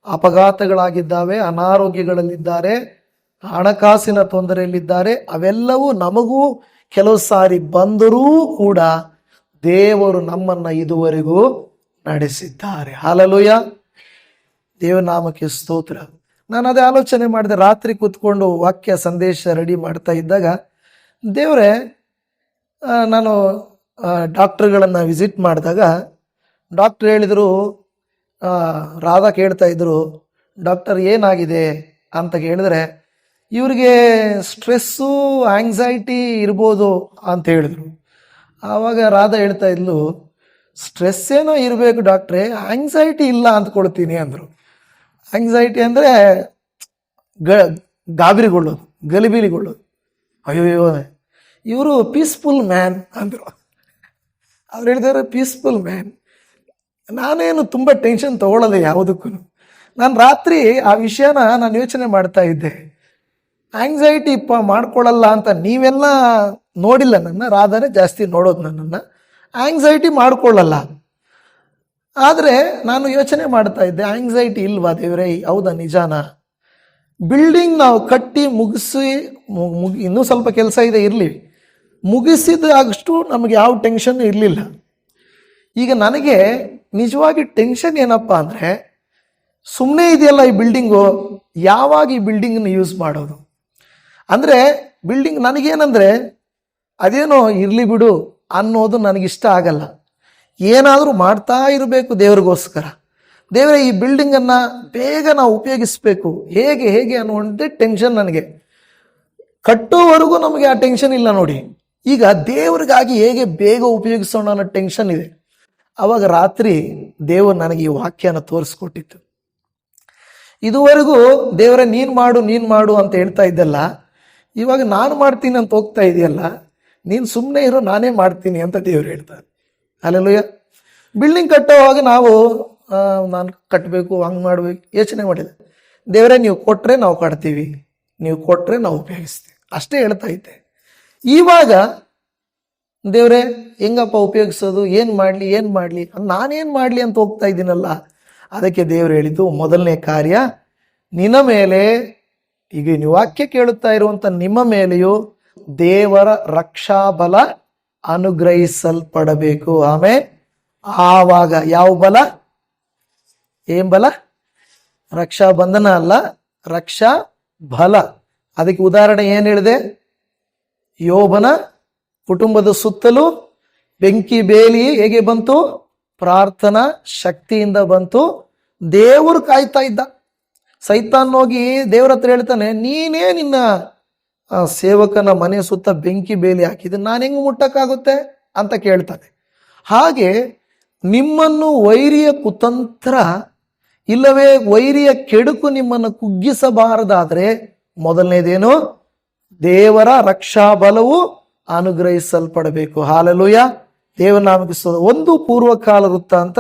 ಅಪಘಾತಗಳಾಗಿದ್ದಾವೆ, ಅನಾರೋಗ್ಯಗಳಲ್ಲಿದ್ದಾರೆ, ಹಣಕಾಸಿನ ತೊಂದರೆಯಲ್ಲಿದ್ದಾರೆ. ಅವೆಲ್ಲವೂ ನಮಗೂ ಕೆಲವು ಸಾರಿ ಬಂದರೂ ಕೂಡ ದೇವರು ನಮ್ಮನ್ನ ಇದುವರೆಗೂ ನಡೆಸಿದ್ದಾರೆ. ಹಾಲೆಲೂಯ. ದೇವನಾಮಕ್ಕೆ ಸ್ತೋತ್ರ. ನಾನು ಅದೇ ಆಲೋಚನೆ ಮಾಡಿದೆ, ರಾತ್ರಿ ಕೂತ್ಕೊಂಡು ವಾಕ್ಯ ಸಂದೇಶ ರೆಡಿ ಮಾಡ್ತಾ ಇದ್ದಾಗ, ದೇವರೇ, ನಾನು ಡಾಕ್ಟರ್ಗಳನ್ನು ವಿಸಿಟ್ ಮಾಡಿದಾಗ ಡಾಕ್ಟರ್ ಹೇಳಿದರು, ರಾಧಾ ಕೇಳ್ತಾ ಇದ್ರು, ಡಾಕ್ಟರ್ ಏನಾಗಿದೆ ಅಂತ ಕೇಳಿದ್ರೆ, ಇವ್ರಿಗೆ ಸ್ಟ್ರೆಸ್ಸು ಆಂಗ್ಸೈಟಿ ಇರ್ಬೋದು ಅಂತ ಹೇಳಿದ್ರು. ಆವಾಗ ರಾಧಾ ಹೇಳ್ತಾ ಇದ್ಲು, ಸ್ಟ್ರೆಸ್ ಏನೋ ಇರಬೇಕು ಡಾಕ್ಟ್ರೇ, ಆಂಗ್ಸೈಟಿ ಇಲ್ಲ ಅಂದ್ಕೊಳ್ತೀನಿ ಅಂದರು. ಆಂಗ್ಸೈಟಿ ಅಂದರೆ ಗಾಬರಿಗೊಳ್ಳೋದು, ಗಲಿಬಿಲಿಗೊಳ್ಳೋದು. ಅಯ್ಯೋ, ಇವರು ಪೀಸ್ಫುಲ್ ಮ್ಯಾನ್ ಅಂದರು. ಅವ್ರು ಹೇಳಿದಾರೆ ಪೀಸ್ಫುಲ್ ಮ್ಯಾನ್. ನಾನೇನು ತುಂಬ ಟೆನ್ಷನ್ ತಗೊಳ್ಳೋದು ಯಾವುದಕ್ಕೂ. ನಾನು ರಾತ್ರಿ ಆ ವಿಷಯನ ನಾನು ಯೋಚನೆ ಮಾಡ್ತಾ ಇದ್ದೆ. ಆಂಗ್ಸೈಟಿ ಮಾಡ್ಕೊಳ್ಳಲ್ಲ ಅಂತ ನೀವೆಲ್ಲ ನೋಡಿಲ್ಲ ನನ್ನ, ರಾಧಾನೇ ಜಾಸ್ತಿ ನೋಡೋದು ನನ್ನನ್ನು. ಆಂಗ್ಸೈಟಿ ಮಾಡ್ಕೊಳ್ಳಲ್ಲ. ಆದರೆ ನಾನು ಯೋಚನೆ ಮಾಡ್ತಾ ಇದ್ದೆ, ಆಂಗ್ಸೈಟಿ ಇಲ್ವಾ ದೇವರೇ? ಹೌದಾ, ನಿಜಾನ? ಬಿಲ್ಡಿಂಗ್ ನಾವು ಕಟ್ಟಿ ಮುಗಿಸಿ ಇನ್ನೂ ಸ್ವಲ್ಪ ಕೆಲಸ ಇದೆ ಇರಲಿ, ಮುಗಿಸಿದಾಗಷ್ಟು ನಮಗೆ ಯಾವ ಟೆನ್ಷನ್ ಇರಲಿಲ್ಲ. ಈಗ ನನಗೆ ನಿಜವಾಗಿ ಟೆನ್ಷನ್ ಏನಪ್ಪ ಅಂದರೆ, ಸುಮ್ಮನೆ ಇದೆಯಲ್ಲ ಈ ಬಿಲ್ಡಿಂಗು, ಯಾವಾಗ ಈ ಬಿಲ್ಡಿಂಗನ್ನು ಯೂಸ್ ಮಾಡೋದು? ಅಂದರೆ ಬಿಲ್ಡಿಂಗ್ ನನಗೇನಂದರೆ, ಅದೇನೋ ಇರಲಿ ಬಿಡು ಅನ್ನೋದು ನನಗಿಷ್ಟ ಆಗಲ್ಲ. ಏನಾದರೂ ಮಾಡ್ತಾ ಇರಬೇಕು ದೇವ್ರಿಗೋಸ್ಕರ. ದೇವರೇ, ಈ ಬಿಲ್ಡಿಂಗನ್ನು ಬೇಗ ನಾವು ಉಪಯೋಗಿಸ್ಬೇಕು, ಹೇಗೆ ಅನ್ನುವಂತೆ ಟೆನ್ಷನ್ ನನಗೆ. ಕಟ್ಟೋವರೆಗೂ ನಮಗೆ ಆ ಟೆನ್ಷನ್ ಇಲ್ಲ ನೋಡಿ. ಈಗ ದೇವ್ರಿಗಾಗಿ ಹೇಗೆ ಬೇಗ ಉಪಯೋಗಿಸೋಣ ಅನ್ನೋ ಟೆನ್ಷನ್ ಇದೆ. ಅವಾಗ ರಾತ್ರಿ ದೇವರು ನನಗೆ ಈ ವಾಕ್ಯನ ತೋರಿಸ್ಕೊಟ್ಟಿತ್ತು. ಇದುವರೆಗೂ ದೇವರೇ ನೀನು ಮಾಡು ಅಂತ ಹೇಳ್ತಾ ಇದ್ದಲ್ಲ, ಇವಾಗ ನಾನು ಮಾಡ್ತೀನಿ ಅಂತ ಹೋಗ್ತಾ ಇದೆಯಲ್ಲ, ನೀನು ಸುಮ್ಮನೆ ಇರೋ, ನಾನೇ ಮಾಡ್ತೀನಿ ಅಂತ ದೇವರು ಹೇಳ್ತಾರೆ. ಅಲ್ಲೆಲ್ಲೂಯ್ಯ. ಬಿಲ್ಡಿಂಗ್ ಕಟ್ಟೋವಾಗ ನಾವು ನಾನು ಕಟ್ಟಬೇಕು, ಹಂಗೆ ಮಾಡಬೇಕು ಯೋಚನೆ ಮಾಡಿದೆ. ದೇವರೇ, ನೀವು ಕೊಟ್ಟರೆ ನಾವು ಕಟ್ತೀವಿ, ನೀವು ಕೊಟ್ಟರೆ ನಾವು ಉಪಯೋಗಿಸ್ತೀವಿ, ಅಷ್ಟೇ ಹೇಳ್ತಾ ಇದ್ದೆ. ಇವಾಗ ದೇವರೇ ಹೆಂಗಪ್ಪ ಉಪಯೋಗಿಸೋದು, ಏನು ಮಾಡಲಿ ನಾನೇನು ಮಾಡಲಿ ಅಂತ ಹೋಗ್ತಾ ಇದ್ದೀನಲ್ಲ. ಅದಕ್ಕೆ ದೇವರು ಹೇಳಿದ್ದು, ಮೊದಲನೇ ಕಾರ್ಯ ನಿನ್ನ ಮೇಲೆ, ಈಗ ನೀವು ವಾಕ್ಯ ಕೇಳುತ್ತಾ ಇರುವಂಥ ನಿಮ್ಮ ಮೇಲೆಯೂ ದೇವರ ರಕ್ಷಾಬಲ ಅನುಗ್ರಹಿಸಲ್ಪಡಬೇಕು. ಆಮೇಲೆ ಆವಾಗ ಯಾವ ಬಲ? ಏನ್ ಬಲ? ರಕ್ಷಾ ಬಂಧನ ಅಲ್ಲ, ರಕ್ಷಾ ಬಲ. ಅದಕ್ಕೆ ಉದಾಹರಣೆ ಏನು ಹೇಳಿದೆ? ಯೋಬನ ಕುಟುಂಬದ ಸುತ್ತಲೂ ಬೆಂಕಿ ಬೇಲಿ ಹೇಗೆ ಬಂತು? ಪ್ರಾರ್ಥನಾ ಶಕ್ತಿಯಿಂದ ಬಂತು. ದೇವರು ಕಾಯ್ತಾ ಇದ್ದ. ಸೈತಾನ್ ಹೋಗಿ ದೇವ್ರ ಹತ್ರ ಹೇಳ್ತಾನೆ, ನೀನೇ ನಿನ್ನ ಸೇವಕನ ಮನೆ ಸುತ್ತ ಬೆಂಕಿ ಬೇಲಿ ಹಾಕಿದ್ರೆ ನಾನು ಹೆಂಗೆ ಮುಟ್ಟಕ್ಕಾಗುತ್ತೆ ಅಂತ ಕೇಳ್ತಾನೆ. ಹಾಗೆ ನಿಮ್ಮನ್ನು ವೈರಿಯ ಕುತಂತ್ರ ಇಲ್ಲವೇ ವೈರಿಯ ಕೆಡುಕು ನಿಮ್ಮನ್ನು ಕುಗ್ಗಿಸಬಾರದಾದ್ರೆ ಮೊದಲನೇದೇನು? ದೇವರ ರಕ್ಷಾ ಬಲವು ಅನುಗ್ರಹಿಸಲ್ಪಡಬೇಕು. ಹಾಲೆಲೂಯ. ದೇವನಾಮಕ್ಕೆ ಸ್ತೋತ್ರ. ಒಂದು ಪೂರ್ವಕಾಲ ವೃತ್ತಾಂತ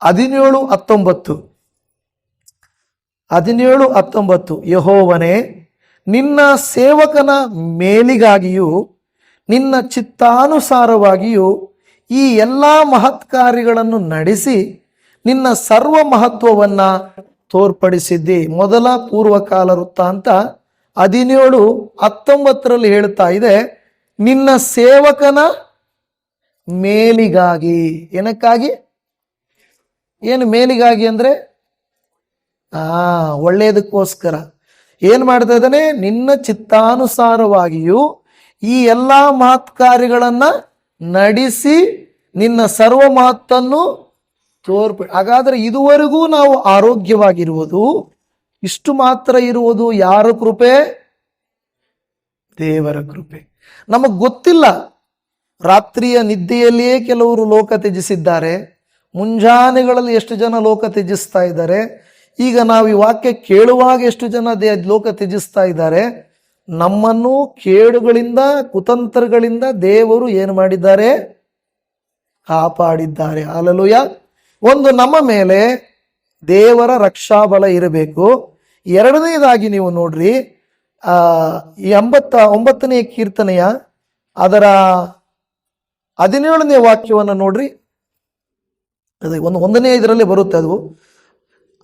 17:19 ಯೆಹೋವನೇ, ನಿನ್ನ ಸೇವಕನ ಮೇಲಿಗಾಗಿಯೂ ನಿನ್ನ ಚಿತ್ತಾನುಸಾರವಾಗಿಯೂ ಈ ಎಲ್ಲ ಮಹತ್ ಕಾರ್ಯಗಳನ್ನು ನಡೆಸಿ ನಿನ್ನ ಸರ್ವ ಮಹತ್ವವನ್ನು ತೋರ್ಪಡಿಸಿದ್ದಿ. ಮೊದಲ ಪೂರ್ವಕಾಲ ವೃತ್ತಾಂತ 17:19 ಹೇಳ್ತಾ ಇದೆ, ನಿನ್ನ ಸೇವಕನ ಮೇಲಿಗಾಗಿ. ಏನಕ್ಕಾಗಿ? ಏನು ಮೇಲಿಗಾಗಿ ಅಂದ್ರೆ ಒಳ್ಳೆಯದಕ್ಕೋಸ್ಕರ ಏನ್ ಮಾಡ್ತಾ ಇದ್ದಾನೆ? ನಿನ್ನ ಚಿತ್ತಾನುಸಾರವಾಗಿಯೂ ಈ ಎಲ್ಲಾ ಮಹತ್ ಕಾರ್ಯಗಳನ್ನ ನಡೆಸಿ ನಿನ್ನ ಸರ್ವ ಮಹತ್ತನ್ನು ಹಾಗಾದ್ರೆ ಇದುವರೆಗೂ ನಾವು ಆರೋಗ್ಯವಾಗಿರುವುದು, ಇಷ್ಟು ಮಾತ್ರ ಇರುವುದು ಯಾರ ಕೃಪೆ? ದೇವರ ಕೃಪೆ. ನಮಗ್ ಗೊತ್ತಿಲ್ಲ. ರಾತ್ರಿಯ ನಿದ್ದೆಯಲ್ಲಿಯೇ ಕೆಲವರು ಲೋಕ ತ್ಯಜಿಸಿದ್ದಾರೆ. ಮುಂಜಾನೆಗಳಲ್ಲಿ ಎಷ್ಟು ಜನ ಲೋಕ ತ್ಯಜಿಸ್ತಾ ಇದ್ದಾರೆ. ಈಗ ನಾವು ಈ ವಾಕ್ಯ ಕೇಳುವಾಗ ಎಷ್ಟು ಜನ ಲೋಕ ತ್ಯಜಿಸ್ತಾ ಇದ್ದಾರೆ. ನಮ್ಮನ್ನು ಕೇಡುಗಳಿಂದ, ಕುತಂತ್ರಗಳಿಂದ ದೇವರು ಏನು ಮಾಡಿದ್ದಾರೆ? ಕಾಪಾಡಿದ್ದಾರೆ. ಹಲ್ಲೆಲೂಯಾ. ಒಂದು, ನಮ್ಮ ಮೇಲೆ ದೇವರ ರಕ್ಷಾಬಲ ಇರಬೇಕು. ಎರಡನೇದಾಗಿ ನೀವು ನೋಡ್ರಿ, ಈ 89ನೇ ಕೀರ್ತನೆಯ ಅದರ 17ನೇ ವಾಕ್ಯವನ್ನು ನೋಡ್ರಿ. ಒಂದನೇ ಇದರಲ್ಲಿ ಬರುತ್ತೆ ಅದು.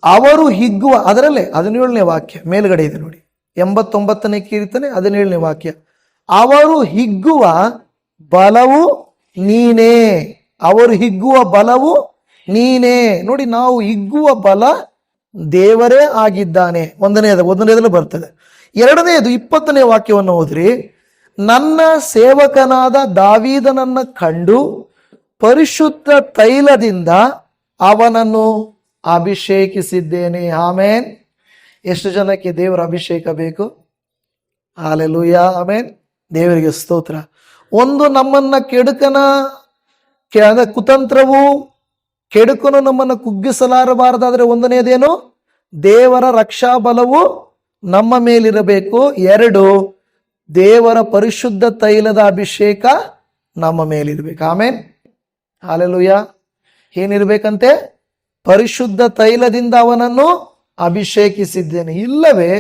ಅವರು ಹಿಗ್ಗುವ, ಅದರಲ್ಲೇ 17ನೇ ವಾಕ್ಯ ಮೇಲ್ಗಡೆ ಇದೆ ನೋಡಿ. 89ನೇ ಕೀರ್ತನೆ 17ನೇ ವಾಕ್ಯ. ಅವರು ಹಿಗ್ಗುವ ಬಲವು ನೀನೇ. ಅವರು ಹಿಗ್ಗುವ ಬಲವು ನೀನೇ. ನೋಡಿ, ನಾವು ಹಿಗ್ಗುವ ಬಲ ದೇವರೇ ಆಗಿದ್ದಾನೆ. ಒಂದನೇದಲ್ಲಿ ಬರ್ತದೆ. ಎರಡನೇದು 20ನೇ ವಾಕ್ಯವನ್ನು ಓದ್ರಿ. ನನ್ನ ಸೇವಕನಾದ ದಾವೀದನನ್ನ ಕಂಡು ಪರಿಶುದ್ಧ ತೈಲದಿಂದ ಅವನನ್ನು ಅಭಿಷೇಕಿಸಿದ್ದೇನೆ. ಆಮೇನ್. ಎಷ್ಟು ಜನಕ್ಕೆ ದೇವರ ಅಭಿಷೇಕ ಬೇಕು? ಹಲ್ಲೆಲೂಯಾ, ಆಮೇನ್. ದೇವರಿಗೆ ಸ್ತೋತ್ರ. ಒಂದು, ನಮ್ಮನ್ನ ಕುತಂತ್ರವು ಕೆಡುಕನು ನಮ್ಮನ್ನು ಕುಗ್ಗಿಸಲಾರಬಾರದಾದ್ರೆ ಒಂದನೇದೇನು? ದೇವರ ರಕ್ಷಾ ಬಲವು ನಮ್ಮ ಮೇಲಿರಬೇಕು. ಎರಡು, ದೇವರ ಪರಿಶುದ್ಧ ತೈಲದ ಅಭಿಷೇಕ ನಮ್ಮ ಮೇಲಿರ್ಬೇಕು. ಆಮೇನ್. ಹಲ್ಲೆಲೂಯಾ. ಏನಿರ್ಬೇಕಂತೆ? ಪರಿಶುದ್ಧ ತೈಲದಿಂದ ಅವನನ್ನು ಅಭಿಷೇಕಿಸಿದ್ದೇನೆ. ಇಲ್ಲವೇ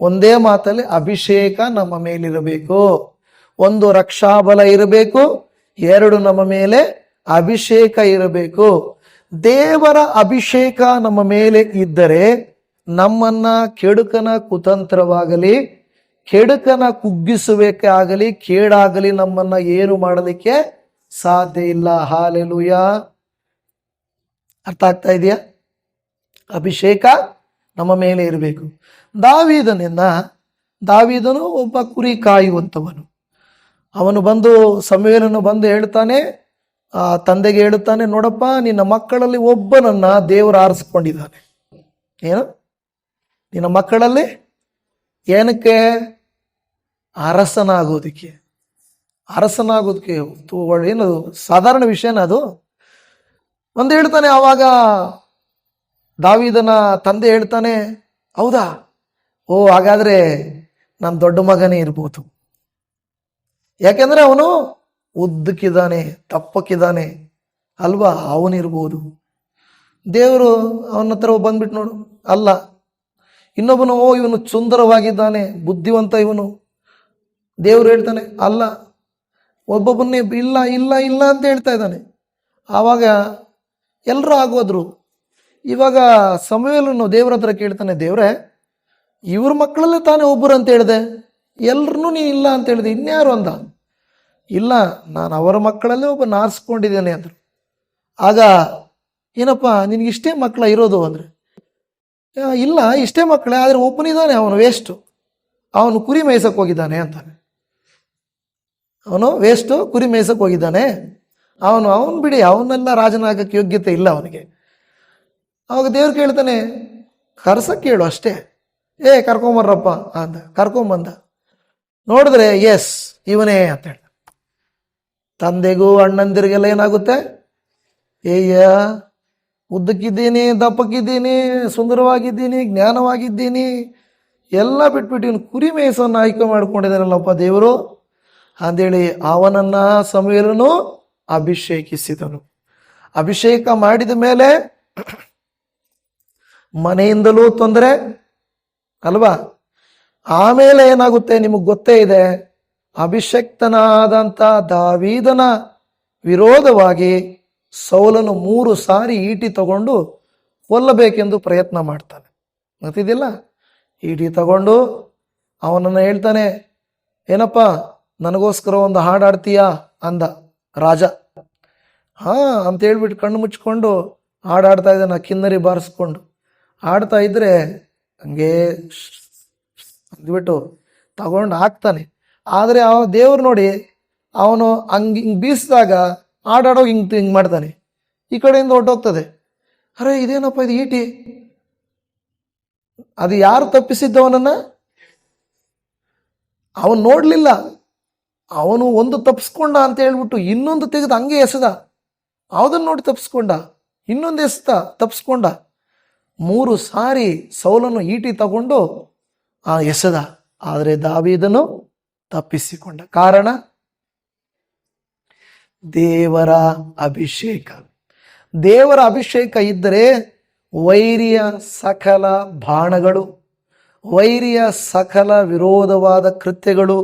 ಒಂದೇ ಮಾತಲ್ಲಿ ಅಭಿಷೇಕ ನಮ್ಮ ಮೇಲಿರಬೇಕು. ಒಂದು, ರಕ್ಷಾಬಲ ಇರಬೇಕು. ಎರಡು, ನಮ್ಮ ಮೇಲೆ ಅಭಿಷೇಕ ಇರಬೇಕು. ದೇವರ ಅಭಿಷೇಕ ನಮ್ಮ ಮೇಲೆ ಇದ್ದರೆ ನಮ್ಮನ್ನ ಕೆಡುಕನ ಕುತಂತ್ರವಾಗಲಿ, ಕೆಡುಕನ ಕುಗ್ಗಿಸುವಿಕೆ ಆಗಲಿ, ಕೇಡಾಗಲಿ ನಮ್ಮನ್ನ ಏನು ಮಾಡಲಿಕ್ಕೆ ಸಾಧ್ಯ ಇಲ್ಲ. ಹಲ್ಲೆಲೂಯಾ. ಅರ್ಥ ಆಗ್ತಾ ಇದೆಯಾ? ಅಭಿಷೇಕ ನಮ್ಮ ಮೇಲೆ ಇರಬೇಕು. ದಾವೀದನು ಒಬ್ಬ ಕುರಿ ಕಾಯುವಂಥವನು. ಅವನು ಬಂದು, ಸಮುವೇಲನು ಬಂದು ಹೇಳ್ತಾನೆ, ತಂದೆಗೆ ಹೇಳುತ್ತಾನೆ, ನೋಡಪ್ಪ, ನಿನ್ನ ಮಕ್ಕಳಲ್ಲಿ ಒಬ್ಬನನ್ನ ದೇವರು ಆರಿಸ್ಕೊಂಡಿದ್ದಾನೆ. ಏನು? ನಿನ್ನ ಮಕ್ಕಳಲ್ಲಿ ಏನಕ್ಕೆ? ಅರಸನಾಗೋದಕ್ಕೆ. ಏನು ಸಾಧಾರಣ ವಿಷಯನ ಅದು? ಒಂದು ಹೇಳ್ತಾನೆ. ಆವಾಗ ದಾವೀದನ ತಂದೆ ಹೇಳ್ತಾನೆ, ಹೌದಾ? ಹಾಗಾದ್ರೆ ನನ್ನ ದೊಡ್ಡ ಮಗನೇ ಇರ್ಬೋದು. ಯಾಕೆಂದ್ರೆ ಅವನು ಉದ್ದಕ್ಕಿದ್ದಾನೆ, ತಪ್ಪಕ್ಕಿದ್ದಾನೆ ಅಲ್ವಾ? ಅವನಿರ್ಬೋದು. ದೇವರು ಅವನ ಹತ್ರ ಬಂದ್ಬಿಟ್ಟು ನೋಡು, ಅಲ್ಲ. ಇನ್ನೊಬ್ಬನು, ಇವನು ಸುಂದರವಾಗಿದ್ದಾನೆ, ಬುದ್ಧಿವಂತ ಇವನು. ದೇವರು ಹೇಳ್ತಾನೆ, ಅಲ್ಲ. ಒಬ್ಬೊಬ್ಬನ್ನೇ ಇಲ್ಲ ಇಲ್ಲ ಇಲ್ಲ ಅಂತ ಹೇಳ್ತಾ ಇದ್ದಾನೆ. ಆವಾಗ ಎಲ್ಲರೂ ಆಗೋದ್ರು. ಇವಾಗ ಸಮುವೇಲನು ದೇವ್ರ ಹತ್ರ ಕೇಳ್ತಾನೆ, ದೇವ್ರೆ, ಇವ್ರ ಮಕ್ಕಳಲ್ಲೇ ತಾನೇ ಒಬ್ಬರು ಅಂತ ಹೇಳಿದೆ, ಎಲ್ರೂ ನೀ ಇಲ್ಲ ಅಂತ ಹೇಳಿದೆ, ಇನ್ಯಾರು ಅಂದ. ಇಲ್ಲ, ನಾನು ಅವರ ಮಕ್ಕಳಲ್ಲೇ ಒಬ್ಬ ಆರಿಸ್ಕೊಂಡಿದ್ದೇನೆ ಅಂದರು. ಆಗ, ಏನಪ್ಪ ನಿನಗಿಷ್ಟೇ ಮಕ್ಕಳ ಇರೋದು ಅಂದ್ರೆ? ಇಲ್ಲ, ಇಷ್ಟೇ ಮಕ್ಕಳೇ, ಆದರೆ ಒಬ್ಬನಿದ್ದಾನೆ, ಅವನು ವೇಸ್ಟು, ಅವನು ಕುರಿ ಮೇಯ್ಸಕ್ಕೆ ಹೋಗಿದ್ದಾನೆ ಅಂತಾನೆ. ಅವನು ವೇಸ್ಟು, ಕುರಿ ಮೇಯ್ಸಕ್ಕೆ ಹೋಗಿದ್ದಾನೆ. ಅವನು ಬಿಡಿ, ಅವನ್ನೆಲ್ಲ ರಾಜನಾಗಕ್ಕೆ ಯೋಗ್ಯತೆ ಇಲ್ಲ ಅವನಿಗೆ. ಅವಾಗ ದೇವ್ರು ಕೇಳ್ತಾನೆ, ಕರ್ಸಕ್ಕೆ ಹೇಳು ಅಷ್ಟೇ. ಕರ್ಕೊಂಬರ್ರಪ್ಪ ಅಂದ. ಕರ್ಕೊಂಬಂದ. ನೋಡಿದ್ರೆ ಎಸ್, ಇವನೇ ಅಂತ ಹೇಳ. ತಂದೆಗೂ ಅಣ್ಣಂದಿರಿಗೆಲ್ಲ ಏನಾಗುತ್ತೆ? ಉದ್ದಕ್ಕಿದ್ದೀನಿ, ದಪ್ಪಕ್ಕಿದ್ದೀನಿ, ಸುಂದರವಾಗಿದ್ದೀನಿ, ಜ್ಞಾನವಾಗಿದ್ದೀನಿ, ಎಲ್ಲ ಬಿಟ್ಬಿಟ್ಟು ಇವನು ಕುರಿ ಮೇಸವನ್ನು ಆಯ್ಕೆ ಮಾಡ್ಕೊಂಡಿದ್ದಾನಲ್ಲಪ್ಪ ದೇವರು ಅಂದೇಳಿ ಅವನನ್ನ ಸಮುವೇಲನು ಅಭಿಷೇಕಿಸಿದನು. ಅಭಿಷೇಕ ಮಾಡಿದ ಮೇಲೆ ಮನೆಯಿಂದಲೂ ತೊಂದರೆ ಅಲ್ವಾ? ಆಮೇಲೆ ಏನಾಗುತ್ತೆ ನಿಮಗೆ ಗೊತ್ತೇ ಇದೆ. ಅಭಿಷಕ್ತನಾದಂಥ ದಾವೀದನ ವಿರೋಧವಾಗಿ ಸೌಲನು 3 ಸಾರಿ ಈಟಿ ತಗೊಂಡು ಕೊಲ್ಲಬೇಕೆಂದು ಪ್ರಯತ್ನ ಮಾಡ್ತಾನೆ. ಗೊತ್ತಿದ್ದಿಲ್ಲ. ಈಟಿ ತಗೊಂಡು ಅವನನ್ನು ಹೇಳ್ತಾನೆ, ಏನಪ್ಪ ನನಗೋಸ್ಕರ ಒಂದು ಹಾಡಾಡ್ತೀಯಾ ಅಂದ ರಾಜ. ಅಂತ ಹೇಳ್ಬಿಟ್ಟು ಕಣ್ಣು ಮುಚ್ಕೊಂಡು ಹಾಡಾಡ್ತಾ ಇದ್ದಾನೆ, ಕಿನ್ನರಿ ಬಾರಿಸ್ಕೊಂಡು ಆಡ್ತಾ ಇದ್ರೆ ಹಂಗೆ ಅಂದ್ಬಿಟ್ಟು ತಗೊಂಡು ಹಾಕ್ತಾನೆ. ಆದರೆ ಅವ ದೇವ್ರು ನೋಡಿ ಅವನು ಹಿಂಗೆ ಬೀಸಿದಾಗ ಹಾಡಾಡೋ ಹಿಂಗೆ ಮಾಡ್ತಾನೆ, ಈ ಕಡೆಯಿಂದ ಹೊರಟೋಗ್ತದೆ. ಅರೆ ಇದೇನಪ್ಪ ಇದು ಈಟಿ, ಅದು ಯಾರು ತಪ್ಪಿಸಿದ್ದವನನ್ನ? ಅವನು ನೋಡ್ಲಿಲ್ಲ, ಅವನು ಒಂದು ತಪ್ಪಿಸ್ಕೊಂಡ ಅಂತ ಹೇಳ್ಬಿಟ್ಟು ಇನ್ನೊಂದು ತೆಗೆದು ಹಂಗೆ ಎಸೆದ. ಯಾವುದನ್ನು ನೋಡಿ ತಪ್ಪಿಸ್ಕೊಂಡ, ಇನ್ನೊಂದು ಎಸೆದ, ತಪ್ಪಿಸ್ಕೊಂಡ. 3 ಸಾರಿ ಸೌಲನ್ನು ಈಟಿ ತಗೊಂಡು ಎಸೆದ. ಆದರೆ ದಾವೀದನು ತಪ್ಪಿಸಿಕೊಂಡ. ಕಾರಣ ದೇವರ ಅಭಿಷೇಕ. ದೇವರ ಅಭಿಷೇಕ ಇದ್ದರೆ ವೈರಿಯ ಸಕಲ ಬಾಣಗಳು, ವೈರಿಯ ಸಕಲ ವಿರೋಧವಾದ ಕೃತ್ಯಗಳು